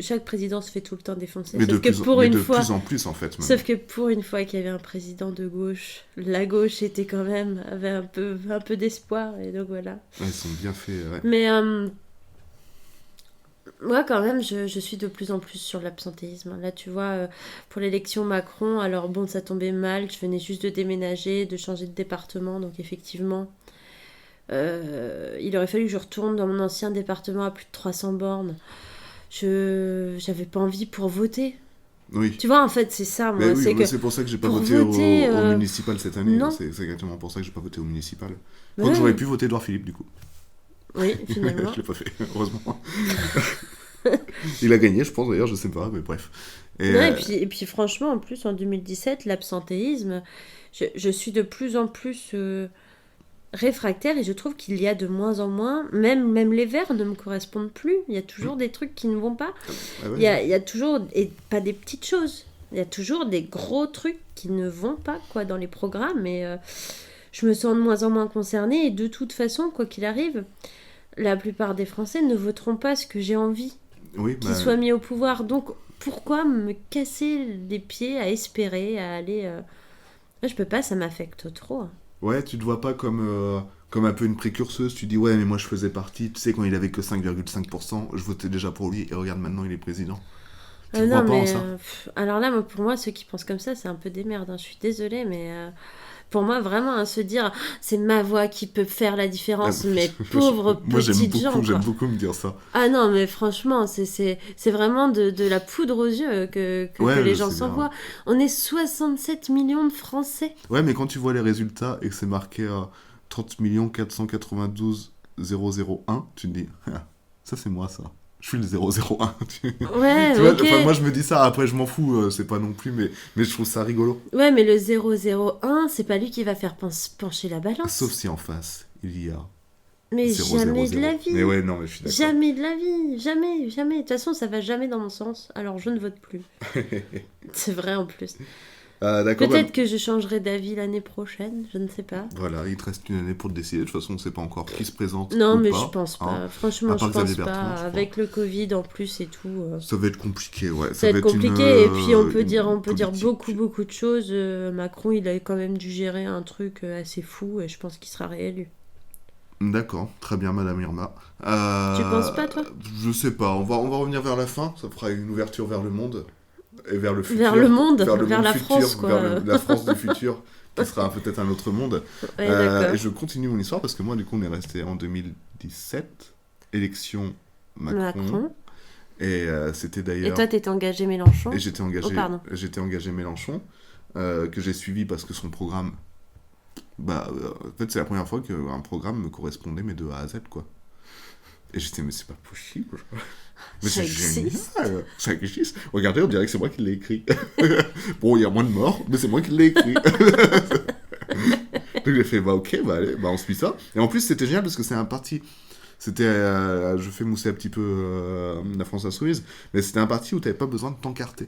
chaque président se fait tout le temps défoncer. Mais Sauf que pour une fois, plus en plus, en fait. Même. sauf que pour une fois qu'il y avait un président de gauche, la gauche était quand même avait un peu d'espoir, et donc voilà. Ouais, ils sont bien faits, ouais. Mais moi, quand même, je suis de plus en plus sur l'absentéisme. Là, tu vois, pour l'élection Macron, alors bon, ça tombait mal, je venais juste de déménager, de changer de département, donc effectivement, il aurait fallu que je retourne dans mon ancien département à plus de 300 bornes. J'avais pas envie pour voter. Oui. Tu vois, en fait, c'est ça, moi. Mais oui, c'est moi, que c'est pour ça que j'ai pas pour voté voter, au municipal cette année. non. C'est exactement pour ça que j'ai pas voté au municipal. Bah Donc ouais. j'aurais pu voter Édouard Philippe, du coup. Oui, finalement. Je l'ai pas fait, heureusement. Il a gagné, je pense, d'ailleurs, je sais pas, mais bref. Ouais, et puis franchement, en plus, en 2017, l'absentéisme, je suis de plus en plus réfractaire et je trouve qu'il y a de moins en moins, même les Verts ne me correspondent plus. Il y a toujours des trucs qui ne vont pas. Ah ouais. Il y a toujours, et pas des petites choses, il y a toujours des gros trucs qui ne vont pas, quoi, dans les programmes. Et je me sens de moins en moins concernée. Et de toute façon, quoi qu'il arrive, la plupart des Français ne voteront pas ce que j'ai envie Oui, qu'il soit mis au pouvoir. Donc, pourquoi me casser les pieds à espérer, à aller... Là, je peux pas, ça m'affecte trop. Hein. Ouais, tu te vois pas comme un peu une précurseuse. Tu dis, ouais, mais moi je faisais partie. Tu sais, quand il avait que 5,5%, je votais déjà pour lui. Et regarde, maintenant il est président. Tu te Non, vois pas en mais ça alors là, pour moi, ceux qui pensent comme ça, c'est un peu des merdes. Hein. Je suis désolée, mais pour moi, vraiment, hein, se dire c'est ma voix qui peut faire la différence, mais pauvres moi, petites gens. J'aime Quoi. beaucoup me dire ça. Ah non, mais franchement, c'est vraiment de la poudre aux yeux que les gens s'envoient. On est 67 millions de Français. Ouais, mais quand tu vois les résultats et que c'est marqué 30 492 001, tu te dis, ah, ça c'est moi ça. Je suis le 001. Ouais, tu vois, ok. enfin, moi je me dis ça, après je m'en fous, c'est pas non plus, mais je trouve ça rigolo. Ouais, mais le 001, c'est pas lui qui va faire pencher la balance. Sauf si en face, il y a Mais 0, jamais 0, de la 0. vie. Mais ouais, non, mais je suis d'accord. Jamais de la vie. Jamais, jamais. De toute façon, ça va jamais dans mon sens. Alors, je ne vote plus. C'est vrai en plus. D'accord. Peut-être que je changerai d'avis l'année prochaine. Je ne sais pas. Voilà, il te reste une année pour le décider. De toute façon, on ne sait pas encore qui se présente. Non, ou mais pas, je pense pas. hein. Franchement, À part je pense Xavier pas. Bertrand, je crois. Avec le Covid en plus et tout. Ça va être compliqué, ouais. Ça va être compliqué. Et puis, on peut dire politique. beaucoup de choses. Macron, il a quand même dû gérer un truc assez fou. Et je pense qu'il sera réélu. D'accord, très bien, Madame Irma. Tu penses pas, toi ? Je sais pas. On va revenir vers la fin. Ça fera une ouverture vers le monde. Et vers le futur. Vers le monde, vers vers la futur, France, quoi. Vers la France du futur, qui sera peut-être un autre monde. Ouais, d'accord. Et je continue mon histoire parce que moi, du coup, on est resté en 2017, élection Macron. Et c'était d'ailleurs. Et toi, t'étais engagé Mélenchon. Et j'étais engagé, Oh, pardon. Mélenchon, que j'ai suivi parce que son programme. En fait, c'est la première fois qu'un programme me correspondait, mais de A à Z, quoi. Et j'étais, mais c'est pas possible. Mais Ça c'est existe. génial, ça existe. Regardez, on dirait que c'est moi qui l'ai écrit. Bon, il y a moins de morts, mais c'est moi qui l'ai écrit. fait, bah ok, bah allez, bah on suit ça. Et en plus, c'était génial parce que c'est un parti. C'était, je fais mousser un petit peu la France Insoumise, mais c'était un parti où t'avais pas besoin de t'encarter.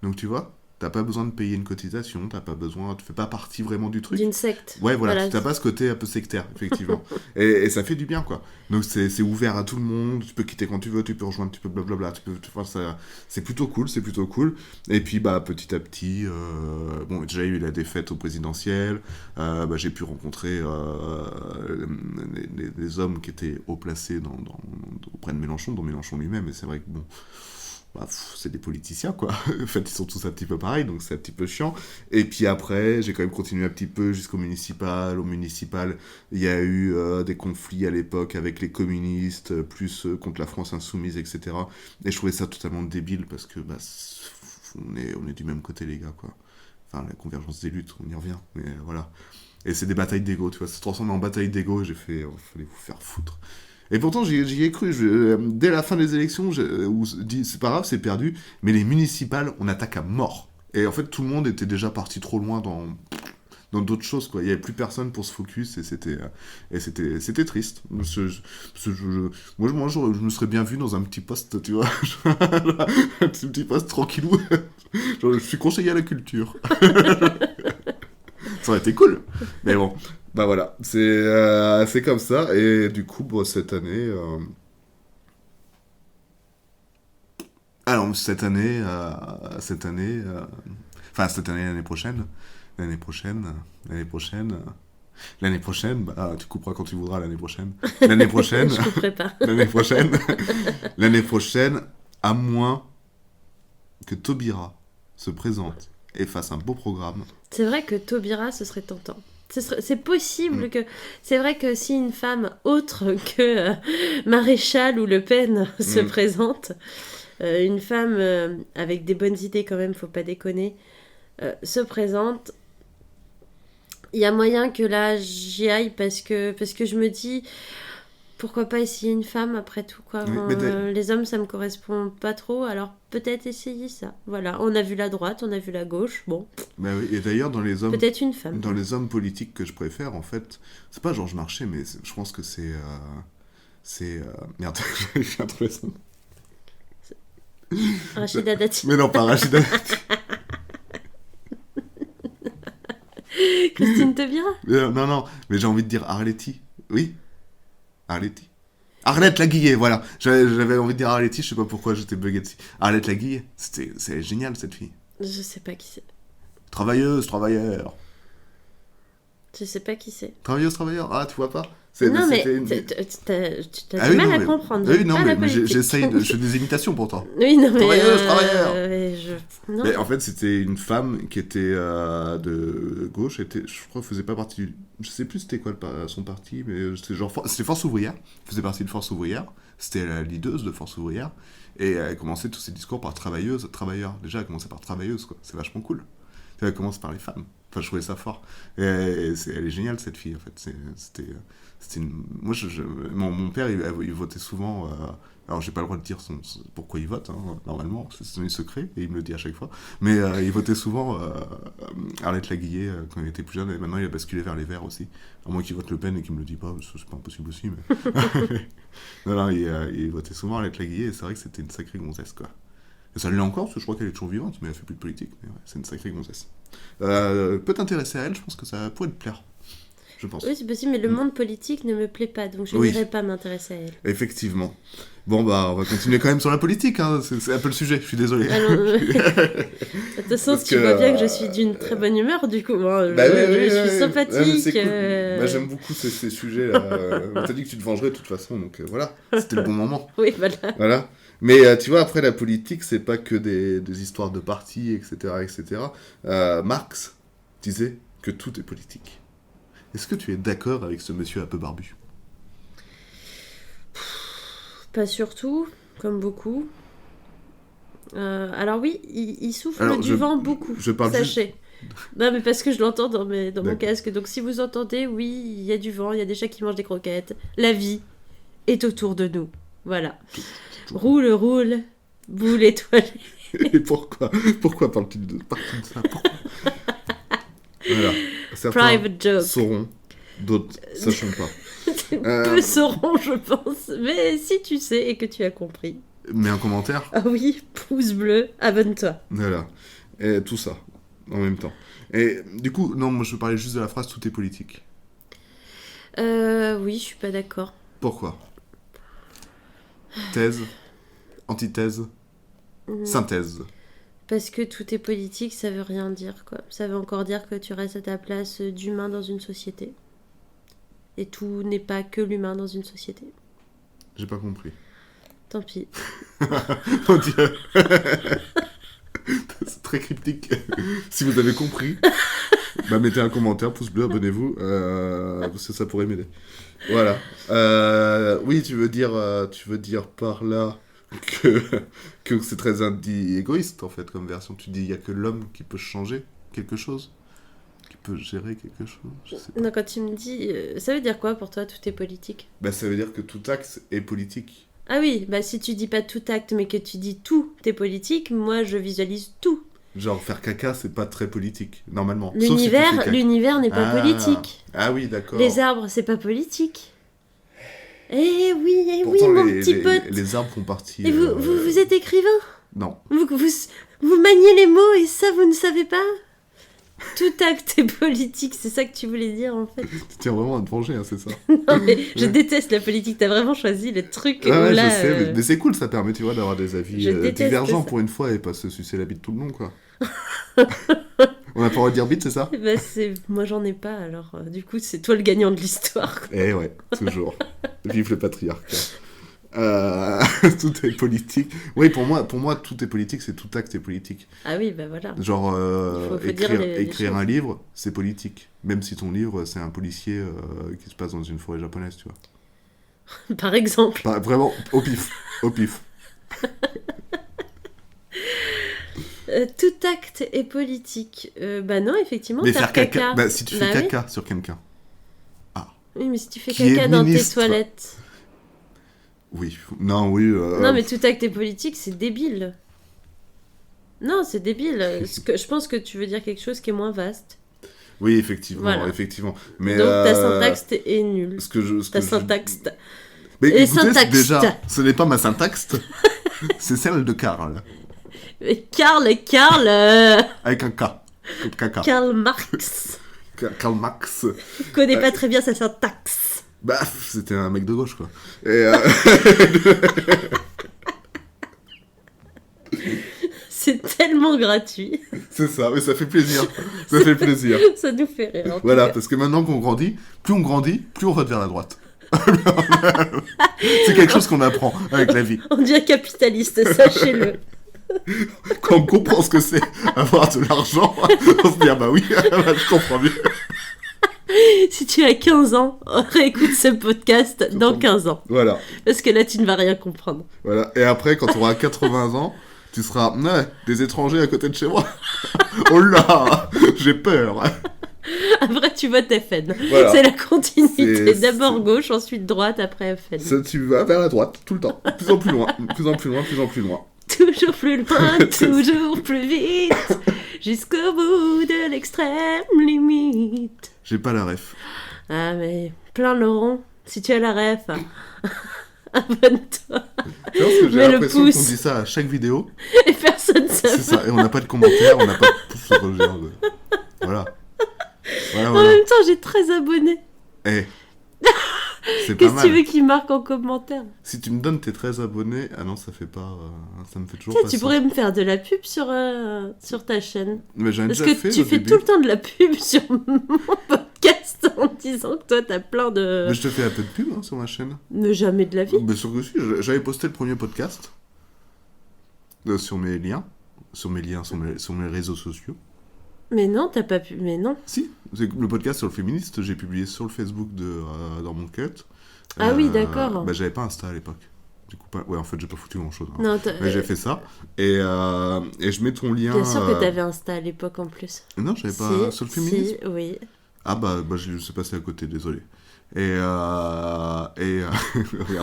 Donc tu vois, t'as pas besoin de payer une cotisation, tu fais pas partie vraiment du truc. D'une secte. Ouais, voilà, t'as pas ce côté un peu sectaire, effectivement. et ça fait du bien, quoi. Donc c'est ouvert à tout le monde, tu peux quitter quand tu veux, tu peux rejoindre, tu peux blablabla, c'est plutôt cool, c'est plutôt cool. Et puis, bah, petit à petit, bon, déjà, il y a eu la défaite au présidentiel, bah, j'ai pu rencontrer les hommes qui étaient haut placés auprès de Mélenchon, dont Mélenchon lui-même, et c'est vrai que, bon... Bah, c'est des politiciens, quoi. En fait, ils sont tous un petit peu pareils, donc c'est un petit peu chiant. Et puis après, j'ai quand même continué un petit peu jusqu'au municipal. Au municipal, il y a eu des conflits à l'époque avec les communistes, plus contre la France Insoumise, etc. Et je trouvais ça totalement débile, parce que bah, on est du même côté, les gars, quoi. Enfin, la convergence des luttes, on y revient, mais voilà. Et c'est des batailles d'ego, tu vois. Ça se transforme en bataille d'ego, et j'ai fait, fallait vous faire foutre. Et pourtant, j'y ai cru. Dès la fin des élections, c'est pas grave, c'est perdu. Mais les municipales, on attaque à mort. Et en fait, tout le monde était déjà parti trop loin dans d'autres choses, quoi. Il n'y avait plus personne pour se focus et c'était triste. Moi, je me serais bien vu dans un petit poste, tu vois. Un petit poste tranquillou. Genre, je suis conseiller à la culture. Ça aurait été cool. Mais bon. Bah voilà, c'est comme ça, et du coup, bon, cette année... Alors, cette année, l'année prochaine, bah, tu couperas quand tu voudras l'année prochaine. L'année prochaine, Je couperai pas. l'année prochaine, à moins que Taubira se présente et fasse un beau programme. C'est vrai que Taubira, ce serait tentant. C'est possible que... C'est vrai que si une femme autre que Maréchal ou Le Pen se présente, une femme avec des bonnes idées quand même, faut pas déconner, se présente, il y a moyen que là j'y aille parce que je me dis... Pourquoi pas essayer une femme après tout, quoi. Oui, les hommes, ça me correspond pas trop, alors peut-être essayer ça. Voilà, on a vu la droite, on a vu la gauche, bon. Bah oui, et d'ailleurs, dans les hommes... Peut-être une femme. Dans les hommes politiques que je préfère, en fait, c'est pas Georges Marchais, mais je pense que c'est... Merde, je viens de trouver ça. Rachida Dati. Mais non, pas Rachida Dati. Christine Taubira. Non, mais j'ai envie de dire Arletty. Oui, Arlette Laguillet, voilà. J'avais envie de dire Arletty, je sais pas pourquoi j'étais bugué dessus. Arlette Laguillet, c'est génial cette fille. Je sais pas qui c'est. Travailleur. Je sais pas qui c'est. Travailleur, ah tu vois pas. Non mais tu as du mal à comprendre. Oui, non mais j'essaye je fais des imitations pourtant. Oui, non mais... Travailleur. Non. Mais en fait c'était une femme qui était de gauche, je crois faisait pas partie... Je sais plus c'était quoi son parti, mais c'était Force Ouvrière. Elle faisait partie de Force Ouvrière. C'était la leaduse de Force Ouvrière. Et elle commençait tous ses discours par travailleur. Déjà elle commençait par travailleuse, quoi. C'est vachement cool. Elle commence par les femmes. Enfin, je trouvais ça fort. Et elle est géniale, cette fille, en fait. Moi, mon père, il votait souvent... alors, j'ai pas le droit de dire pourquoi il vote, hein, normalement. C'est un secret, et il me le dit à chaque fois. Mais il votait souvent Arlette Laguillet quand il était plus jeune. Et maintenant, il a basculé vers les Verts aussi. À moins qu'il vote Le Pen et qu'il me le dit pas, c'est pas impossible aussi. Mais... non, il votait souvent Arlette Laguillet, et c'est vrai que c'était une sacrée gonzesse, quoi. Et ça l'est encore, parce que je crois qu'elle est toujours vivante, mais elle fait plus de politique. Mais ouais, c'est une sacrée gonzesse. Peut t'intéresser à elle, je pense que ça pourrait te plaire. Je pense. Oui, c'est possible, mais le monde politique ne me plaît pas, donc je n'irai pas m'intéresser à elle. Effectivement. Bon, bah, on va continuer quand même sur la politique, hein. C'est un peu le sujet, je suis désolé. De toute façon, tu vois bien que je suis d'une très bonne humeur, du coup. Moi, je suis sympathique. Ouais, c'est cool. Bah, j'aime beaucoup ces sujets-là. On t'a dit que tu te vengerais de toute façon, donc voilà, c'était le bon moment. Oui, voilà. Mais tu vois, après la politique, c'est pas que des histoires de partis, etc. Marx disait que tout est politique. Est-ce que tu es d'accord avec ce monsieur un peu barbu ? Pas surtout, comme beaucoup. Alors oui, il souffle du vent beaucoup, sachez. Non, mais parce que je l'entends dans mon casque. Donc si vous entendez, oui, il y a du vent, il y a des chats qui mangent des croquettes. La vie est autour de nous. Voilà. Roule, boule étoilée. Et pourquoi parles-tu de ça ? Pourquoi ? Voilà. certains Private joke. sauront, d'autres sachant pas. Peu sauront, je pense. Mais si tu sais et que tu as compris. Mets un commentaire. Ah oui, pouce bleu, abonne-toi. Voilà. Et tout ça, en même temps. Et du coup, non, moi je parlais juste de la phrase « tout est politique ». Oui, je suis pas d'accord. Pourquoi ? Thèse, antithèse, synthèse. Parce que tout est politique, ça veut rien dire, quoi. Ça veut encore dire que tu restes à ta place d'humain dans une société. Et tout n'est pas que l'humain dans une société. J'ai pas compris. Tant pis. On dirait... C'est très cryptique. Si vous avez compris, mettez un commentaire, pouce bleu, abonnez-vous, parce que ça pourrait m'aider. Voilà. Oui, tu veux dire par là que c'est très égoïste, en fait, comme version. Tu dis il y a que l'homme qui peut changer quelque chose, qui peut gérer quelque chose. Je sais pas. Non, quand tu me dis... ça veut dire quoi pour toi, tout est politique ? Ça veut dire que tout axe est politique. Ah oui, si tu dis pas tout acte, mais que tu dis tout est politique, moi je visualise tout. Genre faire caca, c'est pas très politique, normalement. Sauf si tu fais L'univers, caca. l'univers n'est pas politique. Ah oui, d'accord. Les arbres, c'est pas politique. Eh oui, Pourtant, mon petit pote. les arbres font partie... Et vous êtes écrivain ? Non. Vous maniez les mots et ça, vous ne savez pas ? Tout acte est politique, c'est ça que tu voulais dire en fait. Tu tiens vraiment à te venger, hein, c'est ça. Non mais je déteste la politique, t'as vraiment choisi le truc où Ouais, là... je sais, mais c'est cool, ça permet, tu vois, d'avoir des avis Je déteste divergents ça. pour une fois et pas se sucer la bite tout le long, quoi. On a pas le droit de dire bite, c'est ça ? Moi j'en ai pas, alors du coup c'est toi le gagnant de l'histoire. Eh ouais, toujours. Vive le patriarcat. Tout est politique. Oui, pour moi, tout est politique, c'est tout acte est politique. Ah oui, voilà. Genre, faut dire les écrire choses. un livre, c'est politique. Même si ton livre, c'est un policier qui se passe dans une forêt japonaise, tu vois. Par exemple. Vraiment, au pif. Au pif. Tout acte est politique. Non, effectivement, Mais faire faire caca. caca, si tu fais oui. caca sur quelqu'un. Oui, mais si tu fais Qui est caca dans tes ministre. toilettes. Oui, non, oui. Non, mais tout acte est politique, c'est débile. Non, c'est débile. Je pense que tu veux dire quelque chose qui est moins vaste. Oui, effectivement, Voilà. effectivement. Mais, Donc ta syntaxe est nulle. Ta je- syntaxe. Mais Et écoutez, syntaxe. déjà, ce n'est pas ma syntaxe, c'est celle de Karl, Mais Karl. avec un K, comme caca. Karl Marx. Karl Marx. Je connais pas très bien sa syntaxe. C'était un mec de gauche, quoi. Et, C'est tellement gratuit. c'est ça, mais ça fait plaisir. Ça fait plaisir. Ça nous fait rire. En tout Voilà, cas. parce que maintenant qu'on grandit, plus on vote vers la droite. C'est quelque chose qu'on apprend avec la vie. On devient capitaliste, sachez-le. Quand on comprend ce que c'est avoir de l'argent, on se dit, ah bah oui, je comprends mieux. Si tu as 15 ans, réécoute ce podcast dans 15 ans. Voilà, Parce que là, tu ne vas rien comprendre. voilà. Et après, quand tu auras 80 ans, tu seras, des étrangers à côté de chez moi. Oh là, j'ai peur. Après, tu votes FN. Voilà. C'est la continuité. C'est- D'abord gauche, ensuite droite, après FN. Ça, tu vas vers la droite, tout le temps. Plus en plus loin, plus en plus loin, plus en plus loin. Toujours plus loin, toujours plus vite. Jusqu'au bout de l'extrême limite. J'ai pas la ref. Ah, mais plein Laurent, si tu as la ref, abonne-toi. Tu vois, parce que j'ai Mets le l'impression qu'on pouce. dit ça à chaque vidéo. Et personne ne C'est sait. ça, et on n'a pas de commentaires, on n'a pas de pouce sur le genre de... Voilà. Voilà, En voilà. même temps, j'ai 13 abonnés. Eh, c'est pas Qu'est-ce que tu mal. veux qu'ils marquent en commentaire? Si tu me donnes tes 13 abonnés... Ah non, ça fait pas... ça me fait toujours Tu sais, pas tu ça. pourrais me faire de la pub sur ta chaîne. Mais j'en ai Parce déjà que fait tu au fais début. tout le temps de la pub sur mon podcast en disant que toi, t'as plein de... Mais je te fais un peu de pub sur ma chaîne. Mais jamais de la vie. Mais sûr que si, j'avais posté le premier podcast sur mes liens, sur mes réseaux sociaux. Mais non, t'as pas pu... Mais non. Si, c'est le podcast sur le féministe, j'ai publié sur le Facebook dans mon cut. Ah oui, d'accord. J'avais pas Insta à l'époque. Du coup, ouais, en fait, j'ai pas foutu grand-chose. Hein. Non, Mais j'ai fait ça. Et je mets ton lien... Bien sûr que t'avais Insta à l'époque en plus. Non, j'avais pas... Si, Sur le féminisme si, oui. Ah bah je suis passé à côté, désolé. Regarde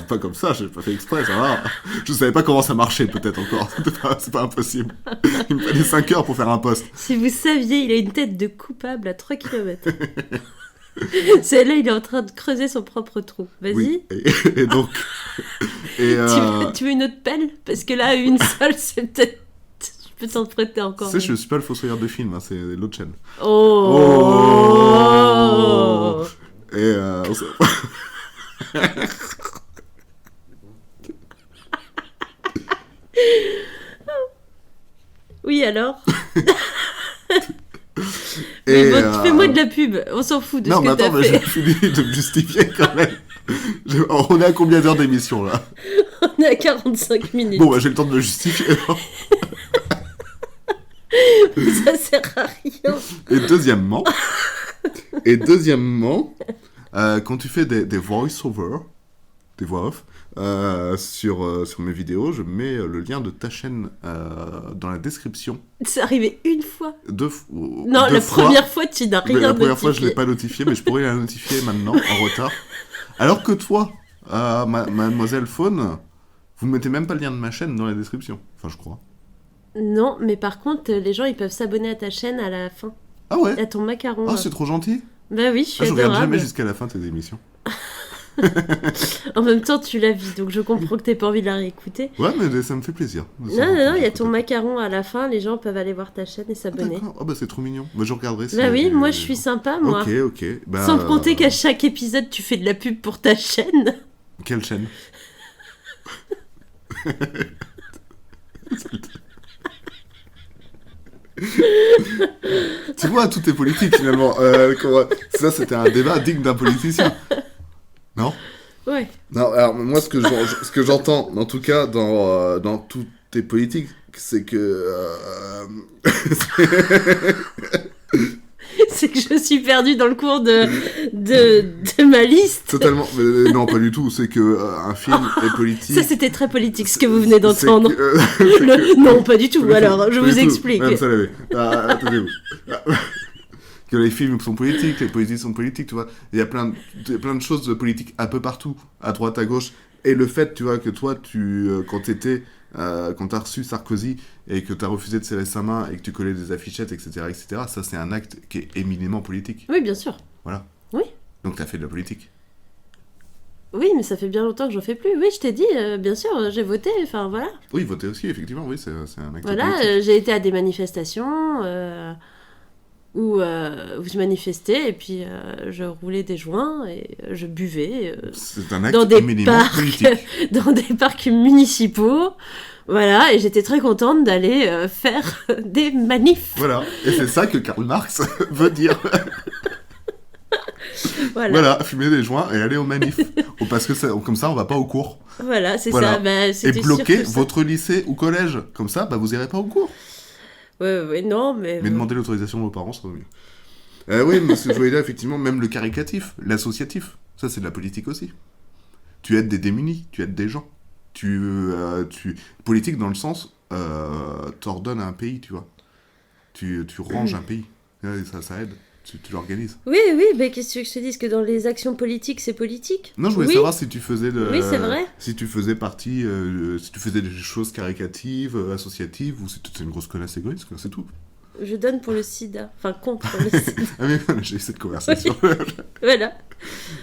pas comme ça, j'ai pas fait exprès, ça va. Je savais pas comment ça marchait, peut-être encore. C'est pas impossible. Il me fallait 5 heures pour faire un post. Si vous saviez, il a une tête de coupable à 3 km. Celle-là, il est en train de creuser son propre trou. Vas-y. Oui, et donc... Tu veux une autre pelle? Parce que là, une seule, c'est peut-être... Je peux t'en prêter encore. Tu sais, je suis pas le fossoyeur de film, hein, c'est l'autre chaîne. Oh. Et Oui, alors Et, mais bon, fais-moi de la pub, on s'en fout de non, ce mais que attends, t'as mais fait. j'ai fini de me justifier quand même. On est à combien d'heures d'émission là? On est à 45 minutes. Bon, bah, j'ai le temps de me justifier. Ça sert à rien. Et deuxièmement, quand tu fais des voice-over, des voix off, sur mes vidéos, je mets le lien de ta chaîne dans la description. C'est arrivé une fois. Non, La première fois, tu n'as rien La première fois, je notifié. l'ai pas notifié, mais je pourrais la notifier maintenant, en retard. Alors que toi, Mademoiselle Faune, vous mettez même pas le lien de ma chaîne dans la description. Enfin, je crois. Non, mais par contre, les gens, ils peuvent s'abonner à ta chaîne à la fin. Ah ouais? À ton macaron. Ah, là. c'est trop gentil. Bah oui, je suis Je regarde adorable. jamais jusqu'à la fin de tes émissions. En même temps, tu la vis, donc je comprends que t'aies pas envie de la réécouter. Ouais, mais ça me fait plaisir. Non, il y a ton macaron à la fin, les gens peuvent aller voir ta chaîne et Ah, s'abonner. d'accord. Oh, bah c'est trop mignon. Bah, je regarderai. Bah oui, moi je suis sympa, moi. Ok. Bah, Sans compter qu'à chaque épisode, tu fais de la pub pour ta chaîne. Quelle chaîne? Tu vois, tout est politique finalement. Ça, c'était un débat digne d'un politicien. Non? Ouais. Non, alors moi, ce que j'entends, en tout cas, dans toutes tes politiques, c'est que... C'est que je suis perdue dans le cours de ma liste. Totalement... non, pas du tout. C'est que un film est politique... Ça, c'était très politique, ce que vous venez d'entendre. C'est que- Non, pas du tout. Alors, je Pas vous du tout. explique. Même ça l'avait. Attendez-vous. Que les films sont politiques, les politiques sont politiques, tu vois. Il y a plein de choses de politiques un peu partout, à droite, à gauche. Et le fait, tu vois, que toi, quand t'as reçu Sarkozy et que t'as refusé de serrer sa main et que tu collais des affichettes, etc., ça, c'est un acte qui est éminemment politique. Oui, bien sûr. Voilà. Oui. Donc t'as fait de la politique. Oui, mais ça fait bien longtemps que j'en fais plus. Oui, je t'ai dit, bien sûr, j'ai voté, enfin voilà. Oui, voter aussi, effectivement, oui, c'est un acte Voilà, politique. j'ai été à des manifestations où je manifestais et puis je roulais des joints et je buvais C'est un acte dans des éminemment politique. dans des parcs municipaux. Voilà, et j'étais très contente d'aller faire des manifs. Voilà, et c'est ça que Karl Marx veut dire. Voilà, fumer des joints et aller aux manifs. Parce que comme ça, on va pas au cours. Voilà, c'est Voilà. ça. Bah, Et c'était bloquer sûr que ça. votre lycée ou collège. Comme ça, bah, vous irez pas au cours. Ouais, non, mais... Mais demander l'autorisation de vos parents, ça va mieux. Oui, mais ce que je voulais dire, effectivement, même le caricatif, l'associatif, ça c'est de la politique aussi. Tu aides des démunis, tu aides des gens. Politique dans le sens, t'ordonnes à un pays, tu vois. Tu ranges un pays. Ouais, ça aide. Tu l'organises. Oui, mais qu'est-ce que tu veux que je te dise? Que dans les actions politiques, c'est politique? Non, je voulais Oui. savoir si tu faisais Oui, c'est vrai. Si tu faisais partie, si tu faisais des choses caricatives, associatives, ou si tu étais une grosse connasse égoïste, quoi, c'est tout. Je donne pour le sida. Enfin, contre le sida. Ah mais j'ai eu cette conversation. Voilà.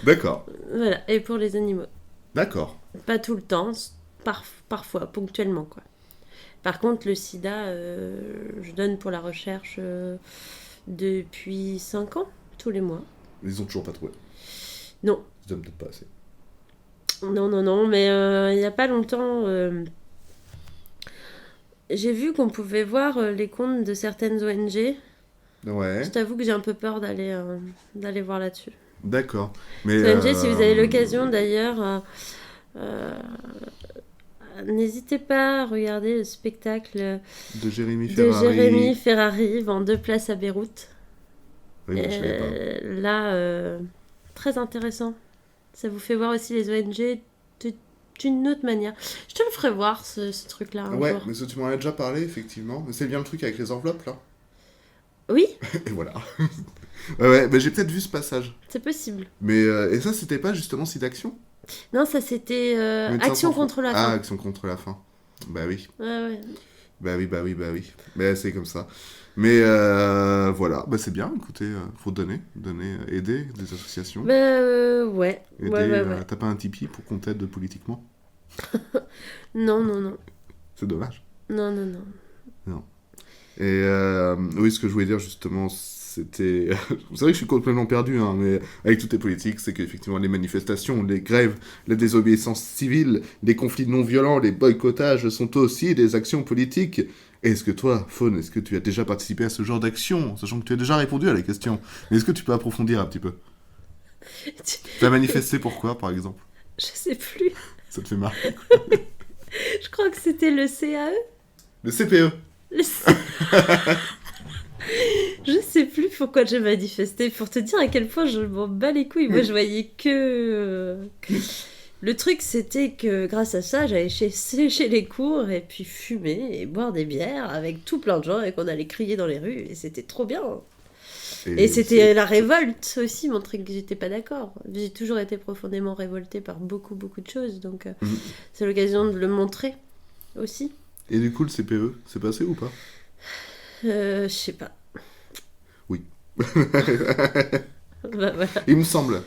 D'accord. Voilà. Et pour les animaux. D'accord. Pas tout le temps, parfois, ponctuellement, quoi. Par contre, le sida, je donne pour la recherche depuis 5 ans, tous les mois. Ils ont toujours pas trouvé. Non. Ils donnent peut-être pas assez. Non, mais il n'y a pas longtemps, j'ai vu qu'on pouvait voir les comptes de certaines ONG. Ouais. Je t'avoue que j'ai un peu peur d'aller voir là-dessus. D'accord. Mais Ces ONG, si vous avez l'occasion d'ailleurs, n'hésitez pas à regarder le spectacle de Jérémy de Ferrari. Jérémy Ferrari, vend 2 places à Beyrouth. Oui, mais je savais pas. Là, très intéressant. Ça vous fait voir aussi les ONG d'une autre manière. Je te le ferai voir, ce truc-là, un Ouais, jour. mais ça, tu m'en as déjà parlé, effectivement. Mais c'est bien le truc avec les enveloppes, là. Oui, Et voilà. Ouais, mais j'ai peut-être vu ce passage. C'est possible. Mais, et ça, c'était pas justement site action? Non, ça c'était Médecins Action sans contre la Ah, faim. Action contre la faim. Bah oui. Ouais, ouais. Bah oui. Mais c'est comme ça. Mais voilà, bah c'est bien, écoutez, faut donner, aider des associations. Bah, ouais. Aider, Ouais. t'as pas un Tipeee pour qu'on t'aide politiquement? Non. C'est dommage. Non. Et oui, ce que je voulais dire justement, c'était... Vous savez que je suis complètement perdu, hein, mais avec toutes les politiques, c'est qu'effectivement les manifestations, les grèves, la désobéissance civile, les conflits non violents, les boycottages sont aussi des actions politiques. Est-ce que toi, Faune, est-ce que tu as déjà participé à ce genre d'action, sachant que tu as déjà répondu à la question? Mais est-ce que tu peux approfondir un petit peu? Tu as manifesté pourquoi, par exemple? Je sais plus. Ça te fait marrer. Je crois que c'était le CAE. Le CPE. Le C- Je sais plus pourquoi j'ai manifesté. Pour te dire à quel point je m'en bats les couilles. Moi, je voyais que... Le truc, c'était que grâce à ça, j'allais sécher les cours et puis fumer et boire des bières avec tout plein de gens et qu'on allait crier dans les rues. Et c'était trop bien. Et c'était la révolte aussi, montrer que j'étais pas d'accord. J'ai toujours été profondément révoltée par beaucoup de choses. Donc, Mhm. c'est l'occasion de le montrer aussi. Et du coup, le CPE, c'est passé ou pas? Je sais pas. Oui. Bah, voilà. Il me semble.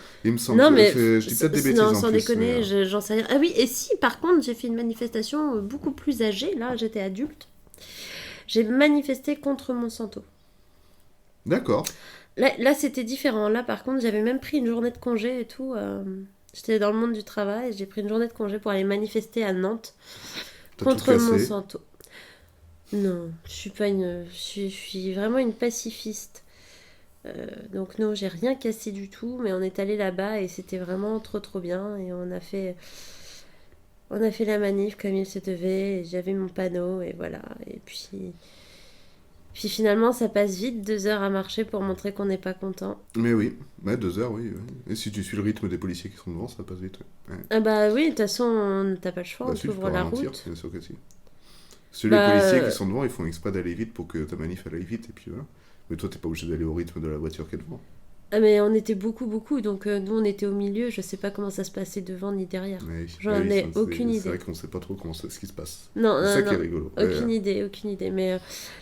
Non, mais Je dis peut-être des bêtises non, en sans plus, déconner, mais, j'en sais rien. Ah oui, et si, par contre, j'ai fait une manifestation beaucoup plus âgée. Là, j'étais adulte. J'ai manifesté contre Monsanto. D'accord. Là, c'était différent. Là, par contre, j'avais même pris une journée de congé et tout. J'étais dans le monde du travail. J'ai pris une journée de congé pour aller manifester à Nantes T'as tout contre cassé. Monsanto. Non, je suis pas une. Je suis vraiment une pacifiste. Donc non, j'ai rien cassé du tout, mais on est allé là-bas et c'était vraiment trop bien et on a fait la manif comme il se devait. Et j'avais mon panneau et voilà. Et puis finalement, ça passe vite, 2 heures à marcher pour montrer qu'on n'est pas content. Mais oui, ouais, 2 heures, oui. Et si tu suis le rythme des policiers qui sont devant, ça passe vite. Ouais. Ah bah oui, de toute façon, t'as pas le choix, Bah on si, tu t'ouvre peux la ralentir, route. bien sûr que si. Si Bah, les policiers qui sont devant, ils font exprès d'aller vite pour que ta manif aille vite, et puis voilà. Mais toi, t'es pas obligé d'aller au rythme de la voiture qui est devant. Ah mais on était beaucoup, donc nous on était au milieu, je sais pas comment ça se passait devant ni derrière. Mais, J'en oui, ai ça, aucune idée. C'est vrai qu'on sait pas trop ce qui se passe. Non, C'est ça qui est non, rigolo. aucune idée. Mais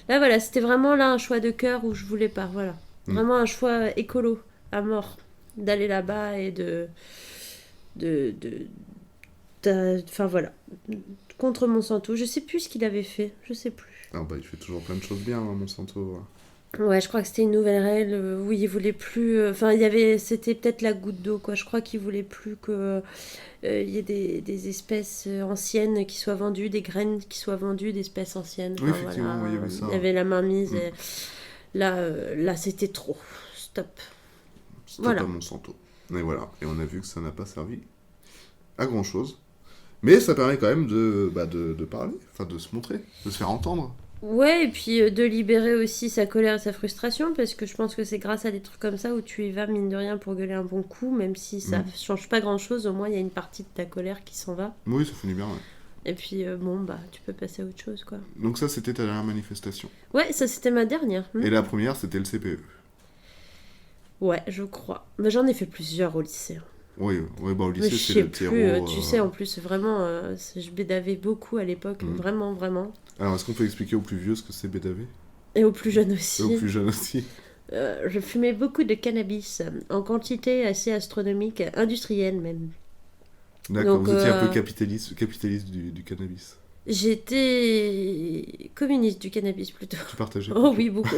là voilà, c'était vraiment là un choix de cœur où je voulais pas, voilà. Vraiment un choix écolo, à mort, d'aller là-bas et enfin voilà, contre Monsanto. Je sais plus ce qu'il avait fait, je sais plus. Ah bah, il fait toujours plein de choses bien, hein, Monsanto. Ouais, je crois que c'était une nouvelle règle où il voulait plus. Enfin, c'était peut-être la goutte d'eau, quoi. Je crois qu'il voulait plus que il y ait des espèces anciennes qui soient vendues, des graines qui soient vendues d'espèces anciennes. Oui, Enfin, effectivement, voilà. oui, il y avait ça. Il y avait la main mise. Et là, c'était trop. Stop. Stop Voilà. à Monsanto. Et voilà. Et on a vu que ça n'a pas servi à grand chose. Mais ça permet quand même de parler, enfin de se montrer, de se faire entendre. Ouais, et puis de libérer aussi sa colère et sa frustration, parce que je pense que c'est grâce à des trucs comme ça où tu y vas, mine de rien, pour gueuler un bon coup, même si ça change pas grand-chose, au moins il y a une partie de ta colère qui s'en va. Oui, ça finit bien, ouais. Et puis, bon, bah, tu peux passer à autre chose, quoi. Donc ça, c'était ta dernière manifestation. Ouais, ça, c'était ma dernière. Et la première, c'était le CPE. Ouais, je crois. Mais j'en ai fait plusieurs au lycée. Oui, bah au Mais lycée, je c'est sais le plus, terreau. tu sais, en plus, vraiment, je bédavais beaucoup à l'époque, vraiment. Alors, est-ce qu'on peut expliquer aux plus vieux ce que c'est BDAV? Et aux plus jeunes Et aussi. aux plus jeunes aussi. Je fumais beaucoup de cannabis, en quantité assez astronomique, industrielle même. D'accord, Donc, vous étiez un peu capitaliste du cannabis. J'étais communiste du cannabis plutôt. Tu partageais? Oh oui, beaucoup.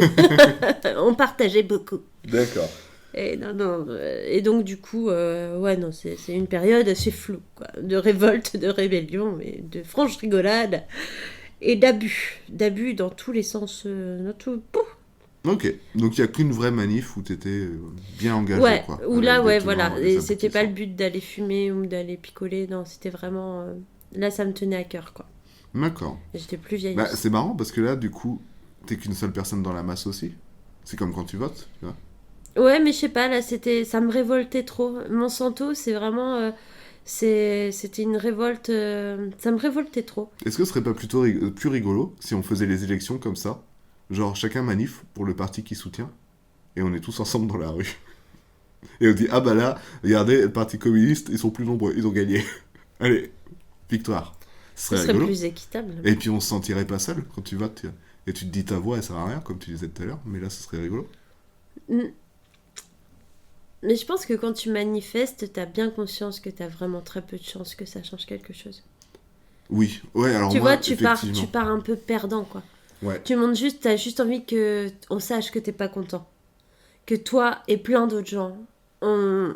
On partageait beaucoup. D'accord. Et non. Et donc du coup, ouais, non, c'est une période assez floue, quoi, de révolte, de rébellion, mais de franche rigolade et d'abus dans tous les sens, dans tout. Ok, donc il n'y a qu'une vraie manif où t'étais bien engagé, Ouais, quoi. où Avec là, des ouais, tenants voilà. et des Et c'était pas le aboutissants. but d'aller fumer ou d'aller picoler, non, c'était vraiment. Là, ça me tenait à cœur, quoi. D'accord. Et j'étais plus vieille. Bah, aussi. c'est marrant parce que là, du coup, t'es qu'une seule personne dans la masse aussi. C'est comme quand tu votes, tu vois. Ouais, mais je sais pas, là, ça me révoltait trop. Monsanto, c'est vraiment. C'était une révolte. Ça me révoltait trop. Est-ce que ce serait pas plutôt plus rigolo si on faisait les élections comme ça? Genre chacun manif pour le parti qu'il soutient et on est tous ensemble dans la rue. Et on dit, ah bah là, regardez, le Parti communiste, ils sont plus nombreux, ils ont gagné. Allez, victoire. Ce Ce serait rigolo. plus équitable. Et puis on se sentirait pas seul quand tu vas, et tu te dis ta voix, elle sert à rien, comme tu disais tout à l'heure, mais là, ce serait rigolo. Mais je pense que quand tu manifestes, t'as bien conscience que t'as vraiment très peu de chances que ça change quelque chose. Oui, ouais, alors Tu moi, vois, tu effectivement. pars un peu perdant, quoi. Ouais. T'as juste envie que on sache que t'es pas content. Que toi et plein d'autres gens, on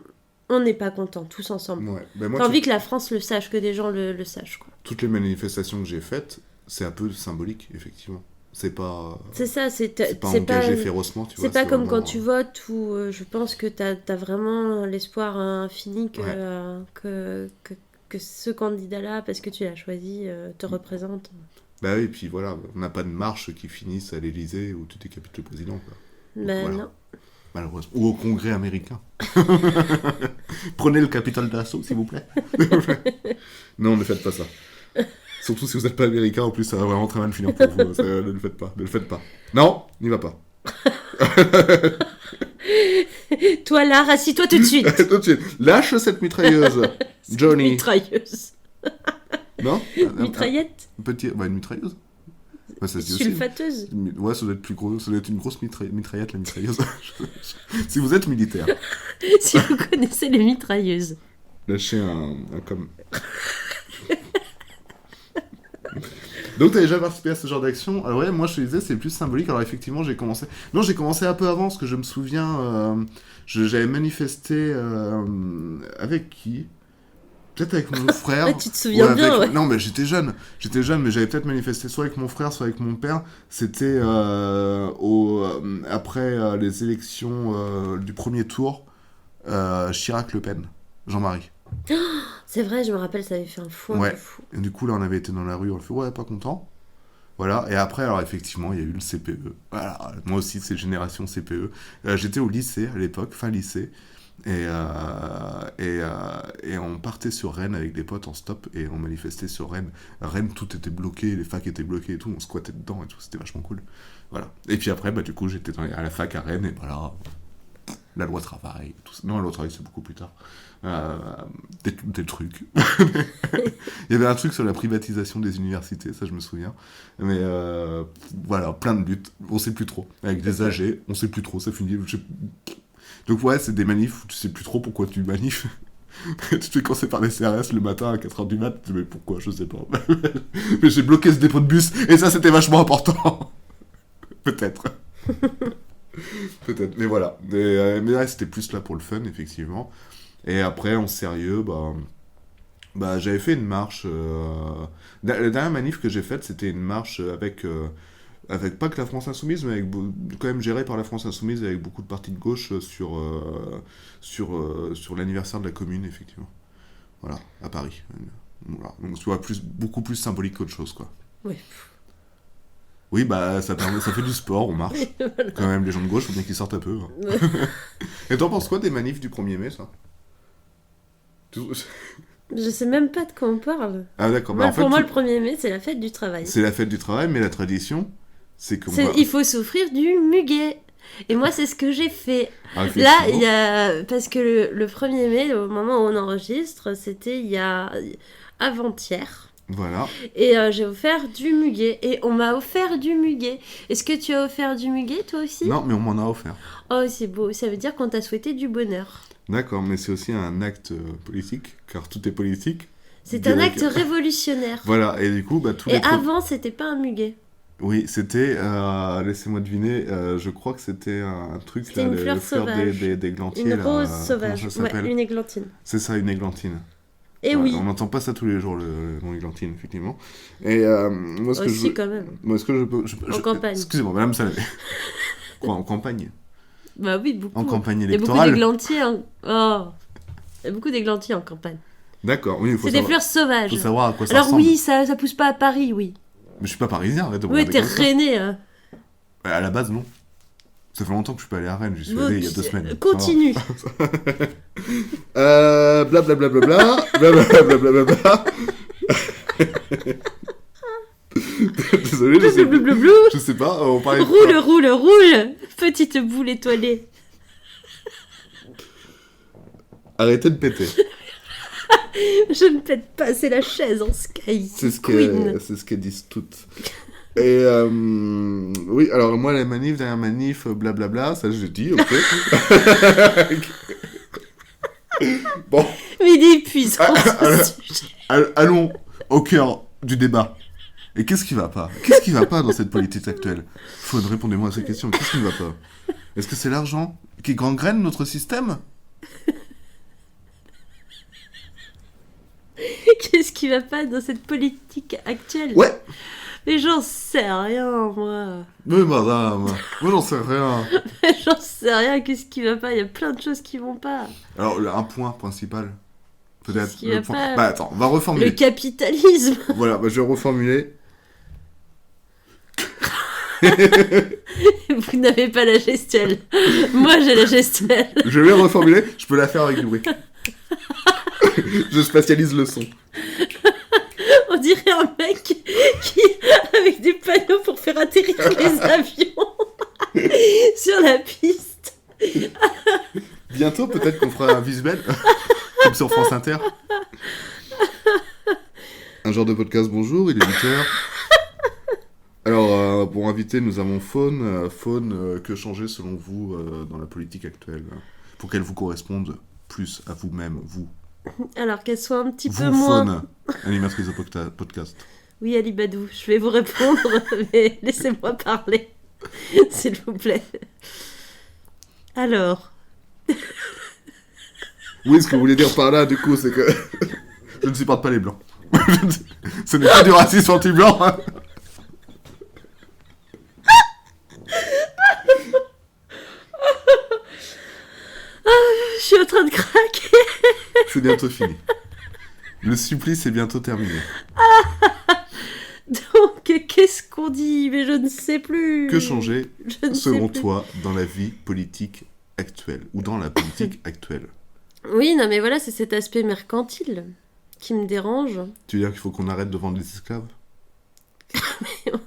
n'est pas content, tous ensemble. Ouais. Ben moi, T'as envie que la France le sache, que des gens le sachent, quoi. toutes les manifestations que j'ai faites, c'est un peu symbolique, effectivement. C'est pas... C'est ça, C'est pas engagé férocement, tu vois. C'est pas comme vraiment... quand tu votes où je pense que t'as vraiment l'espoir infini que ce candidat-là, parce que tu l'as choisi, te représente. Bah oui, puis voilà, on n'a pas de marche qui finisse à l'Elysée où tu décapites le président, quoi. Ben voilà. non. Malheureusement. Ou au Congrès américain. Prenez le Capitole d'assaut, s'il vous plaît. Non, ne faites pas ça. Surtout si vous n'êtes pas américain, en plus, ça va vraiment très mal finir pour vous. Ça, ne le faites pas, ne le faites pas. Non, n'y va pas. Toi là, rassis-toi tout de suite. Tout de suite. Lâche cette mitrailleuse, Johnny. Mitrailleuse. Non Mitraillette. Une mitrailleuse. Ouais, ça se dit aussi. Sulfateuse. Ouais, ça doit être plus gros. Ça doit être une grosse mitraillette, la mitrailleuse. Si vous êtes militaire. Si vous connaissez les mitrailleuses. Lâchez un comme... Donc t'as déjà participé à ce genre d'action. Alors ouais, moi je te disais, c'est plus symbolique. Alors effectivement, j'ai commencé un peu avant, parce que je me souviens, j'avais manifesté avec qui ? Peut-être avec mon frère. Ouais, tu te souviens bien, ouais. Non, mais j'étais jeune, mais j'avais peut-être manifesté soit avec mon frère, soit avec mon père. C'était après les élections du premier tour, Chirac-Le Pen, Jean-Marie. C'est vrai, je me rappelle, ça avait fait un foin Ouais. de fou. Et du coup, là, on avait été dans la rue, on a fait, ouais, pas content. Voilà, et après, alors effectivement, il y a eu le CPE. Voilà, moi aussi, c'est génération CPE. J'étais au lycée à l'époque, fin lycée, et on partait sur Rennes avec des potes en stop, et on manifestait sur Rennes. Rennes, tout était bloqué, les facs étaient bloqués et tout, on squattait dedans et tout, c'était vachement cool. Voilà. Et puis après, bah, du coup, j'étais à la fac à Rennes, et voilà, la loi travail, tout ça. Non, la loi travail, c'est beaucoup plus tard. Des trucs. Il y avait un truc sur la privatisation des universités, ça je me souviens. Mais voilà, plein de luttes, on sait plus trop. Avec des AG, on sait plus trop, ça finit. Donc ouais, c'est des manifs où tu sais plus trop pourquoi tu manifes. Tu te fais coincer par les CRS le matin à 4h du mat, mais pourquoi, je sais pas. Mais j'ai bloqué ce dépôt de bus, et ça c'était vachement important. Peut-être. Peut-être, mais voilà. Mais là, c'était plus là pour le fun, effectivement. Et après, en sérieux, bah j'avais fait une marche. La dernière manif que j'ai faite, c'était une marche avec pas que la France Insoumise, mais quand même gérée par la France Insoumise, avec beaucoup de partis de gauche sur l'anniversaire de la commune, effectivement. Voilà, à Paris. Voilà. Donc, tu vois, beaucoup plus symbolique qu'autre chose, quoi. Oui. Oui, bah ça fait du sport, on marche. Voilà. Quand même, les gens de gauche, faut bien qu'ils sortent un peu. Hein. Et t'en penses quoi des manifs du 1er mai, ça ? Je sais même pas de quoi on parle. Ah d'accord. Moi, pour moi, le 1er mai, c'est la fête du travail. C'est la fête du travail, mais la tradition, c'est que... Il faut s'offrir du muguet. Et moi, c'est ce que j'ai fait. Ah, là, il y a... Parce que le 1er mai, au moment où on enregistre, c'était il y a avant-hier. Voilà. Et j'ai offert du muguet. Et on m'a offert du muguet. Est-ce que tu as offert du muguet, toi aussi ? Non, mais on m'en a offert. Oh, c'est beau. Ça veut dire qu'on t'a souhaité du bonheur. D'accord, mais c'est aussi un acte politique, car tout est politique. C'est un acte révolutionnaire. Voilà, et du coup, bah, Et avant, c'était pas un muguet. Oui, c'était, laissez-moi deviner, je crois que c'était un truc... C'était une fleur sauvage. Des glantiers. Une rose sauvage, ouais, une églantine. C'est ça, une églantine. Et oui. On n'entend pas ça tous les jours, le nom églantine, effectivement. Et moi, ce que aussi, quand même. Moi, est-ce que je peux... En campagne. Excusez-moi, madame Salavé. Quoi, en campagne ? Bah oui, beaucoup. En campagne électorale. Il y a beaucoup d'églantiers Il y a beaucoup d'églantiers en campagne. D'accord, oui, il faut savoir... C'est des fleurs sauvages. Il faut savoir à quoi ça ressemble. Alors oui, ça pousse pas à Paris, oui. Mais je suis pas parisien, arrête de me regarder. Oui, t'es rennais. Hein. À la base, non. Ça fait longtemps que je suis pas allé à Rennes, j'y suis allé il y a 2 semaines. Continue. Blablabla. Blablabla. Désolé, je sais pas, on parlait roule. Petite boule étoilée. Arrêtez de péter. Je ne pète pas, c'est la chaise en Sky. C'est ce Queen. qu'elles disent toutes. Et oui, alors moi, la manif, derrière manif, blablabla, ça je dis, ok. Bon, Mais il est épuisant, alors- ce sujet. allons au cœur du débat. Et qu'est-ce qui va pas? Qu'est-ce qui va pas dans cette politique actuelle? Faune, répondez-moi à ces questions. Qu'est-ce qui ne va pas? Est-ce que c'est l'argent qui gangrène notre système? Qu'est-ce qui va pas dans cette politique actuelle? Ouais. Mais j'en sais rien, moi. Mais madame, moi j'en sais rien. Mais j'en sais rien, qu'est-ce qui va pas? Il y a plein de choses qui vont pas. Alors, un point principal. Peut-être Qu'est-ce qui le va point. pas Bah attends, on va Le reformuler. capitalisme. Voilà, bah, je vais reformuler. Vous n'avez pas la gestuelle. Moi, j'ai la gestuelle. Je vais reformuler, je peux la faire avec du bruit. Je spatialise le son. On dirait un mec qui, avec des panneaux pour faire atterrir les avions sur la piste. Bientôt, peut-être qu'on fera un visuel, comme sur France Inter. Un genre de podcast, bonjour, il est 8h. Alors, pour inviter, nous avons Faune. Faune, que changer selon vous dans la politique actuelle pour qu'elle vous corresponde plus à vous-même, vous. Alors qu'elle soit un petit Vous, peu moins... Faune, animatrice de podcast. Oui, Ali Badou, je vais vous répondre, mais laissez-moi parler, s'il vous plaît. Alors, Oui, ce que vous voulez dire par là, du coup, c'est que je ne supporte pas les blancs. Ce n'est pas du racisme anti-blanc. Hein. je suis en train de craquer. C'est bientôt fini. Le supplice est bientôt terminé. Donc, qu'est-ce qu'on dit? Mais je ne sais plus. Que changer, Je ne sais selon plus. toi, dans la vie politique actuelle ou dans la politique actuelle? Oui, non, mais voilà, c'est cet aspect mercantile qui me dérange. Tu veux dire qu'il faut qu'on arrête de vendre des esclaves?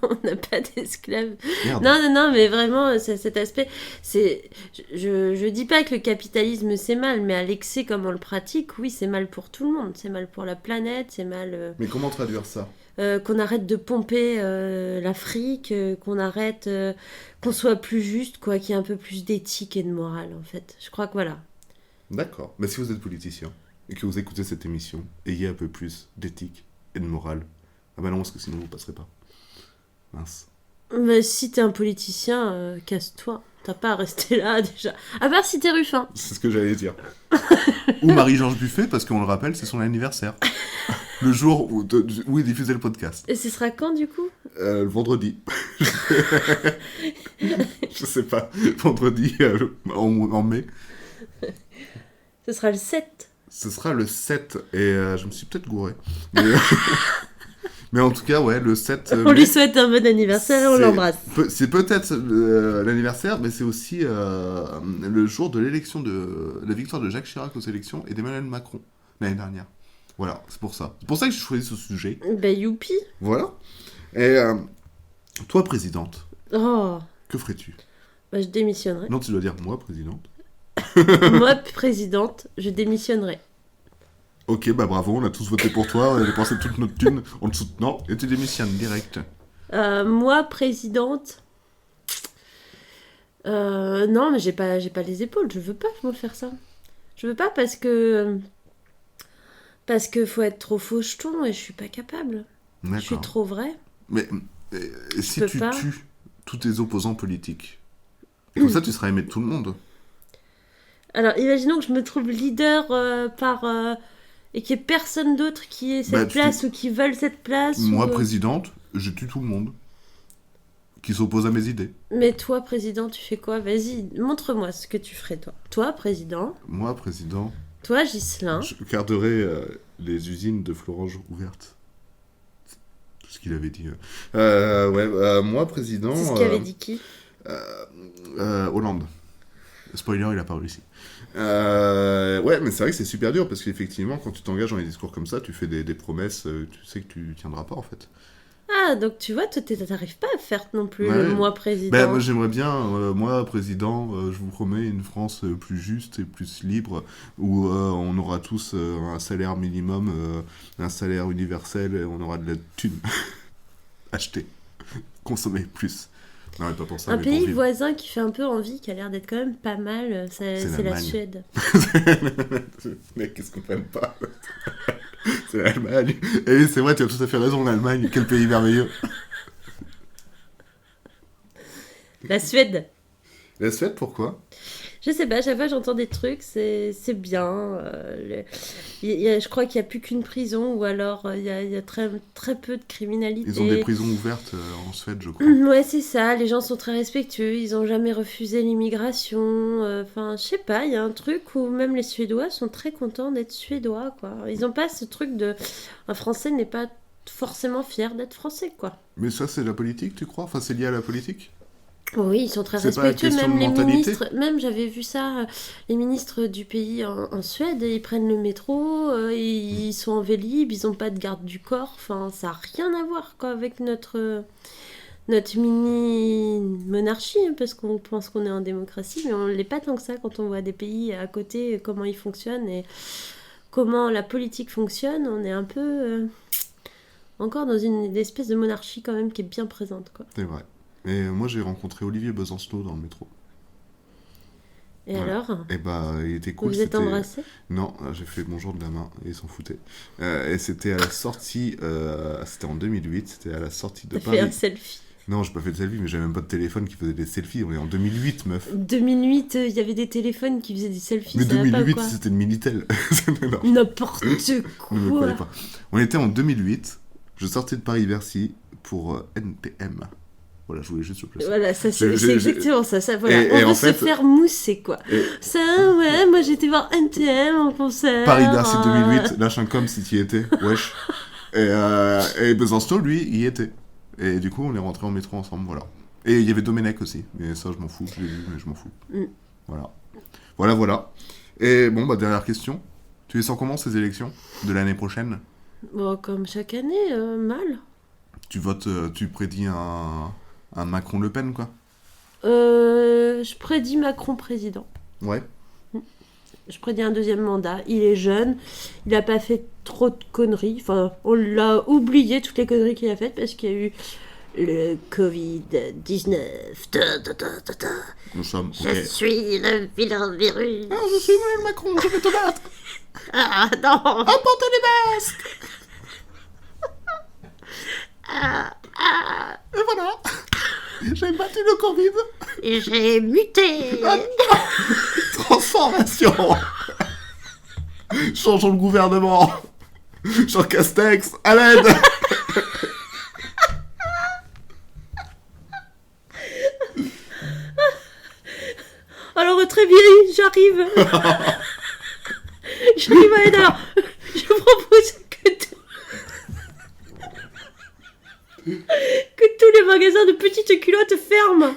On n'a pas d'esclaves. Merde. Non, mais vraiment, cet aspect, c'est... Je dis pas que le capitalisme, c'est mal, mais à l'excès, comme on le pratique, oui, c'est mal pour tout le monde. C'est mal pour la planète, c'est mal... Mais comment traduire ça? qu'on arrête de pomper l'Afrique, qu'on arrête... qu'on soit plus juste, quoi, qu'il y ait un peu plus d'éthique et de morale, en fait. Je crois que voilà. D'accord. Mais si vous êtes politicien et que vous écoutez cette émission, ayez un peu plus d'éthique et de morale. Ah bah non, parce que sinon vous passerez pas. Mince. Mais si t'es un politicien, casse-toi. T'as pas à rester là, déjà. À part si t'es Ruffin. C'est ce que j'allais dire. Ou Marie-Georges Buffet, parce qu'on le rappelle, c'est son anniversaire. Le jour où il diffusait le podcast. Et ce sera quand, du coup? Le vendredi. Je sais pas. Vendredi en mai. Ce sera le 7. Ce sera le 7. Et je me suis peut-être gouré. Mais, mais en tout cas, ouais, le 7 On lui souhaite un bon anniversaire et on l'embrasse. C'est peut-être l'anniversaire, mais c'est aussi le jour de l'élection de la victoire de Jacques Chirac aux élections et d'Emmanuel Macron l'année dernière. Voilà, c'est pour ça. C'est pour ça que j'ai choisi ce sujet. Bah, youpi. Voilà. Et toi, présidente, Oh, que ferais-tu? bah, je démissionnerai. Non, tu dois dire moi, présidente. Moi, présidente, je démissionnerai. Ok, bah bravo, on a tous voté pour toi, on a dépensé toute notre thune en te soutenant, et tu démissionnes direct. Moi, présidente... non, mais j'ai pas les épaules. Je veux pas, moi, faire ça. Je veux pas parce que faut être trop faucheton et je suis pas capable. Je suis D'accord. trop vraie. Mais si peux tu pas. tues tous tes opposants politiques, comme ça tu seras aimé de tout le monde. Alors, imaginons que je me trouve leader et qu'il n'y ait personne d'autre qui ait cette Bah, place ou qui veulent cette place. Moi, ou... présidente, je tue tout le monde qui s'oppose à mes idées. Mais toi, président, tu fais quoi? Vas-y, montre-moi ce que tu ferais, toi. Toi, président. Moi, président, Toi, Ghislain. je garderai les usines de Florange ouvertes. Tout ce qu'il avait dit. Moi, président... C'est ce qu'avait dit qui? Hollande. Spoiler, il a pas réussi. Ouais, mais c'est vrai que c'est super dur parce qu'effectivement, quand tu t'engages dans des discours comme ça, tu fais des promesses, tu sais que tu tiendras pas en fait. Ah, donc tu vois, toi, t'arrives pas à faire non plus Ouais. le moi président. Ben, moi j'aimerais bien, moi président, je vous promets une France plus juste et plus libre, où on aura tous un salaire minimum, un salaire universel, et on aura de la thune. Acheter, consommer plus. Non, mais pas pour ça, Un mais pour pays vivre. voisin qui fait un peu envie, qui a l'air d'être quand même pas mal, c'est la l'Allemagne. Suède. Mais qu'est-ce qu'on n'aime pas? C'est l'Allemagne. Et c'est vrai, tu as tout à fait raison, l'Allemagne, quel pays merveilleux. La Suède. La Suède, pourquoi? Je sais pas, à chaque fois j'entends des trucs, c'est bien. Je crois qu'il n'y a plus qu'une prison, ou alors il y a très, très peu de criminalité. Ils ont des prisons ouvertes en Suède, je crois. Ouais, c'est ça, les gens sont très respectueux, ils ont jamais refusé l'immigration. Enfin, je sais pas, il y a un truc où même les Suédois sont très contents d'être Suédois, quoi. Ils ont pas ce truc de. Un Français n'est pas forcément fier d'être Français, quoi. Mais ça, c'est la politique, tu crois? Enfin, c'est lié à la politique? Oui, ils sont très C'est pas respectueux, question même de les mentalité. ministres, même j'avais vu ça, les ministres du pays en Suède, ils prennent le métro, ils sont en Vélib, ils ont pas de garde du corps, enfin ça a rien à voir quoi avec notre mini monarchie, hein, parce qu'on pense qu'on est en démocratie, mais on l'est pas tant que ça quand on voit des pays à côté, comment ils fonctionnent et comment la politique fonctionne, on est un peu encore dans une espèce de monarchie quand même qui est bien présente quoi. C'est vrai. Et moi, j'ai rencontré Olivier Besancenot dans le métro. Et Ouais. alors, Et bah, il était cool. vous êtes c'était- embrassés? Non, j'ai fait bonjour de la main et ils s'en foutaient. Et c'était à la sortie, c'était en 2008, c'était à la sortie de T'as fait un Paris. selfie. Non, j'ai pas fait de selfie, mais j'avais même pas de téléphone qui faisait des selfies. On est en 2008, meuf. 2008, il y avait des téléphones qui faisaient des selfies, Mais ça va pas ou 2008, quoi? c'était le Minitel. Non, N'importe ne me quoi. croyez pas. On était en 2008, je sortais de Paris-Bercy pour NTM. Voilà, je voulais juste le placer. Voilà, ça J'ai- c'est j'ai- exactement ça. Voilà. Et On en veut fait- se faire mousser quoi. Et Ça, ouais, moi j'étais voir NTM en concert. Paris-Bercy 2008, lâche un com si t'y étais, wesh. Et Besancenot, lui, y était. Et du coup, on est rentrés en métro ensemble, voilà. Et il y avait Domenech aussi, mais ça, je m'en fous, je l'ai vu, mais je m'en fous. Mm. Voilà. Voilà. Et bon, bah, dernière question. Tu les sens comment, ces élections de l'année prochaine? Bon, comme chaque année, mal. Tu votes, tu prédis un Macron-Le Pen, quoi? Je prédis Macron président. Ouais. Je prédis un deuxième mandat. Il est jeune, il n'a pas fait trop de conneries. Enfin, on l'a oublié toutes les conneries qu'il a faites parce qu'il y a eu le Covid-19. Nous sommes. Je Ok. suis le vilain virus. Ah, je suis Emmanuel Macron, je vais te battre! Ah non. Apportez les masques! Et voilà! J'ai battu le Covid! Et j'ai muté. Transformation! Changeons le gouvernement! Jean Castex, à l'aide! Alors très bien, j'arrive. J'arrive à aider. Alors, je propose que tous les magasins de petites culottes ferment.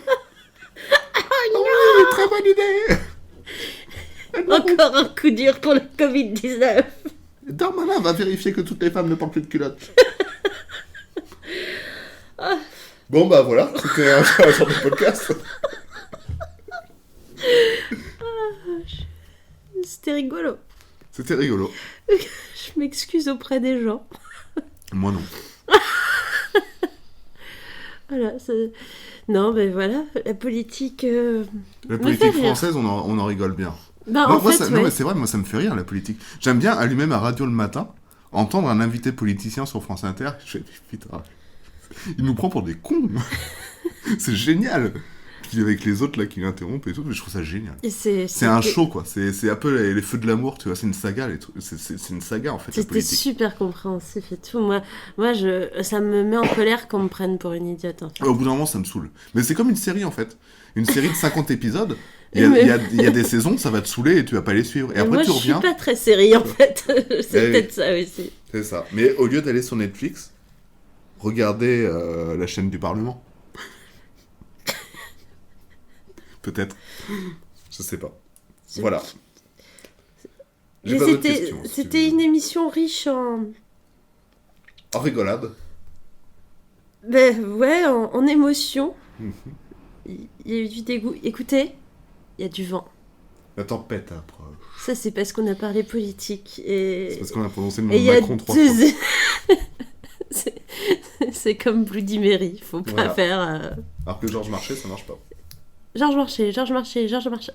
Oui, très bonne idée! Encore un coup dur pour le Covid-19. Darmanin va vérifier que toutes les femmes ne portent plus de culottes. Bon bah voilà, c'était un genre de podcast. C'était rigolo. C'était rigolo. Je m'excuse auprès des gens. Moi non. Voilà. Non, mais voilà, la politique. La me politique fait rire. française, on en rigole bien. Bah, Non, en moi, fait, non ouais. mais c'est vrai, moi ça me fait rire la politique. J'aime bien allumer ma radio le matin, entendre un invité politicien sur France Inter, je fais putain, il nous prend pour des cons. C'est génial. Puis avec les autres là qui l'interrompent et tout, mais je trouve ça génial. Et C'est un show quoi, c'est un peu les feux de l'amour, tu vois, c'est une saga, les trucs. C'est une saga en fait, la C'était politique. super compréhensif et tout. Moi, ça me met en colère qu'on me prenne pour une idiote. En fait. Au bout d'un moment, ça me saoule. Mais c'est comme une série en fait. Une série de 50 épisodes, il Mais- y a des saisons, ça va te saouler et tu vas pas les suivre. Et Et après moi, tu je suis reviens. pas très série en fait. C'est oui. peut-être ça aussi. C'est ça. Mais au lieu d'aller sur Netflix, regardez la chaîne du Parlement. Peut-être. Je sais pas. Voilà. J'ai Mais pas d'autres c'était questions, si tu c'était veux. une émission riche en. En rigolade. Ben ouais, en émotion. Mhm. Il y a eu du dégoût. Écoutez, il y a du vent. La tempête approche. Ça, c'est parce qu'on a parlé politique. C'est Et parce qu'on a prononcé le et nom il de y a Macron 3 fois. c'est... c'est comme Bloody Mary. Faut pas Voilà. faire... Alors que Georges Marchais, ça marche pas. Georges Marchais.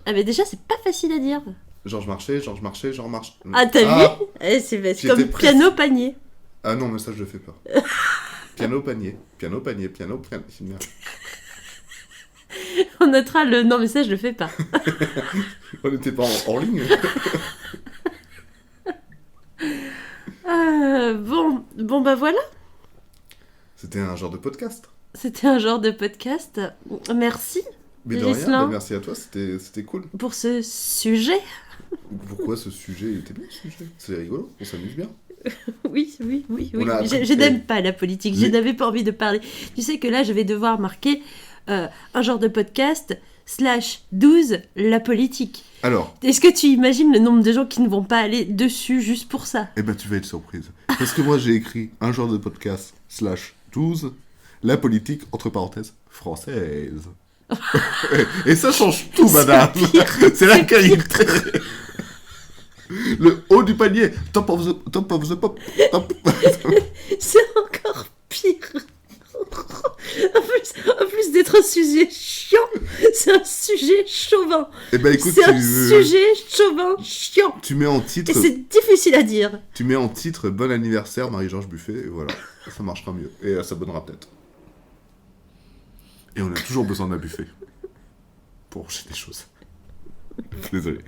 Ah mais déjà, c'est pas facile à dire. Georges Marchais, Georges Marchais, Georges Marchais. Ah, t'as vu c'est J'étais comme presque. piano-panier. Ah non, mais ça, je le fais pas. Piano, panier. Piano, panier. Piano, panier. Merde. On notera le... Non, mais ça, je le fais pas. On n'était pas en ligne. Bon, bah voilà. C'était un genre de podcast. C'était un genre de podcast. Merci Mais de rien, Ghislain. bah, merci à toi, c'était cool. pour ce sujet. Pourquoi ce sujet, il était bien ce sujet. C'est rigolo, on s'amuse bien. Oui. On a appris Je que- n'aime pas la politique. Je Mais- n'avais pas envie de parler. Tu sais que là, je vais devoir marquer un genre de podcast /12 la politique. Alors, Est-ce que tu imagines le nombre de gens qui ne vont pas aller dessus juste pour ça? eh ben tu vas être surprise. Parce que moi j'ai écrit un genre de podcast /12, la politique, entre parenthèses, française. Et ça change tout, C'est madame. pire. C'est la C'est qualité. Le haut du panier, top of the pop. Top. C'est encore pire. En plus d'être un sujet chiant, c'est un sujet chauvin. Eh ben écoute, C'est un sujet chauvin chiant. tu mets en Et titre, c'est difficile à dire. bon anniversaire Marie-Georges Buffet, et voilà, ça marchera mieux. Et elle s'abonnera peut-être. Et on a toujours besoin d'un buffet. Pour acheter des choses. Désolé.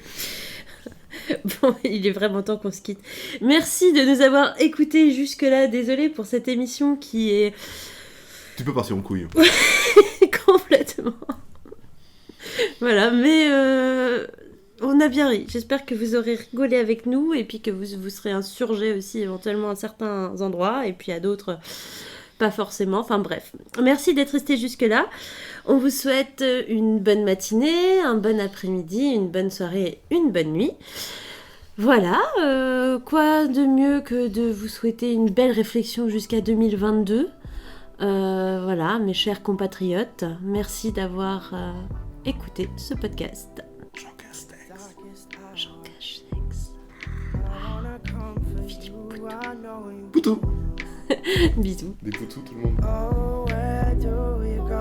Bon, il est vraiment temps qu'on se quitte. Merci de nous avoir écoutés jusque-là. Désolée pour cette émission qui est Tu peux partir en couille. complètement... Voilà, mais on a bien ri. J'espère que vous aurez rigolé avec nous et puis que vous serez insurgés aussi éventuellement à certains endroits et puis à d'autres pas forcément. Enfin bref, merci d'être resté jusque-là. On vous souhaite une bonne matinée, un bon après-midi, une bonne soirée, une bonne nuit. Voilà, quoi de mieux que de vous souhaiter une belle réflexion jusqu'à 2022. Voilà, mes chers compatriotes, merci d'avoir écouté ce podcast. Jean Castex. Jean Castex. Poutou. Bisous. Des poutous tout le monde. Oh, where do we go?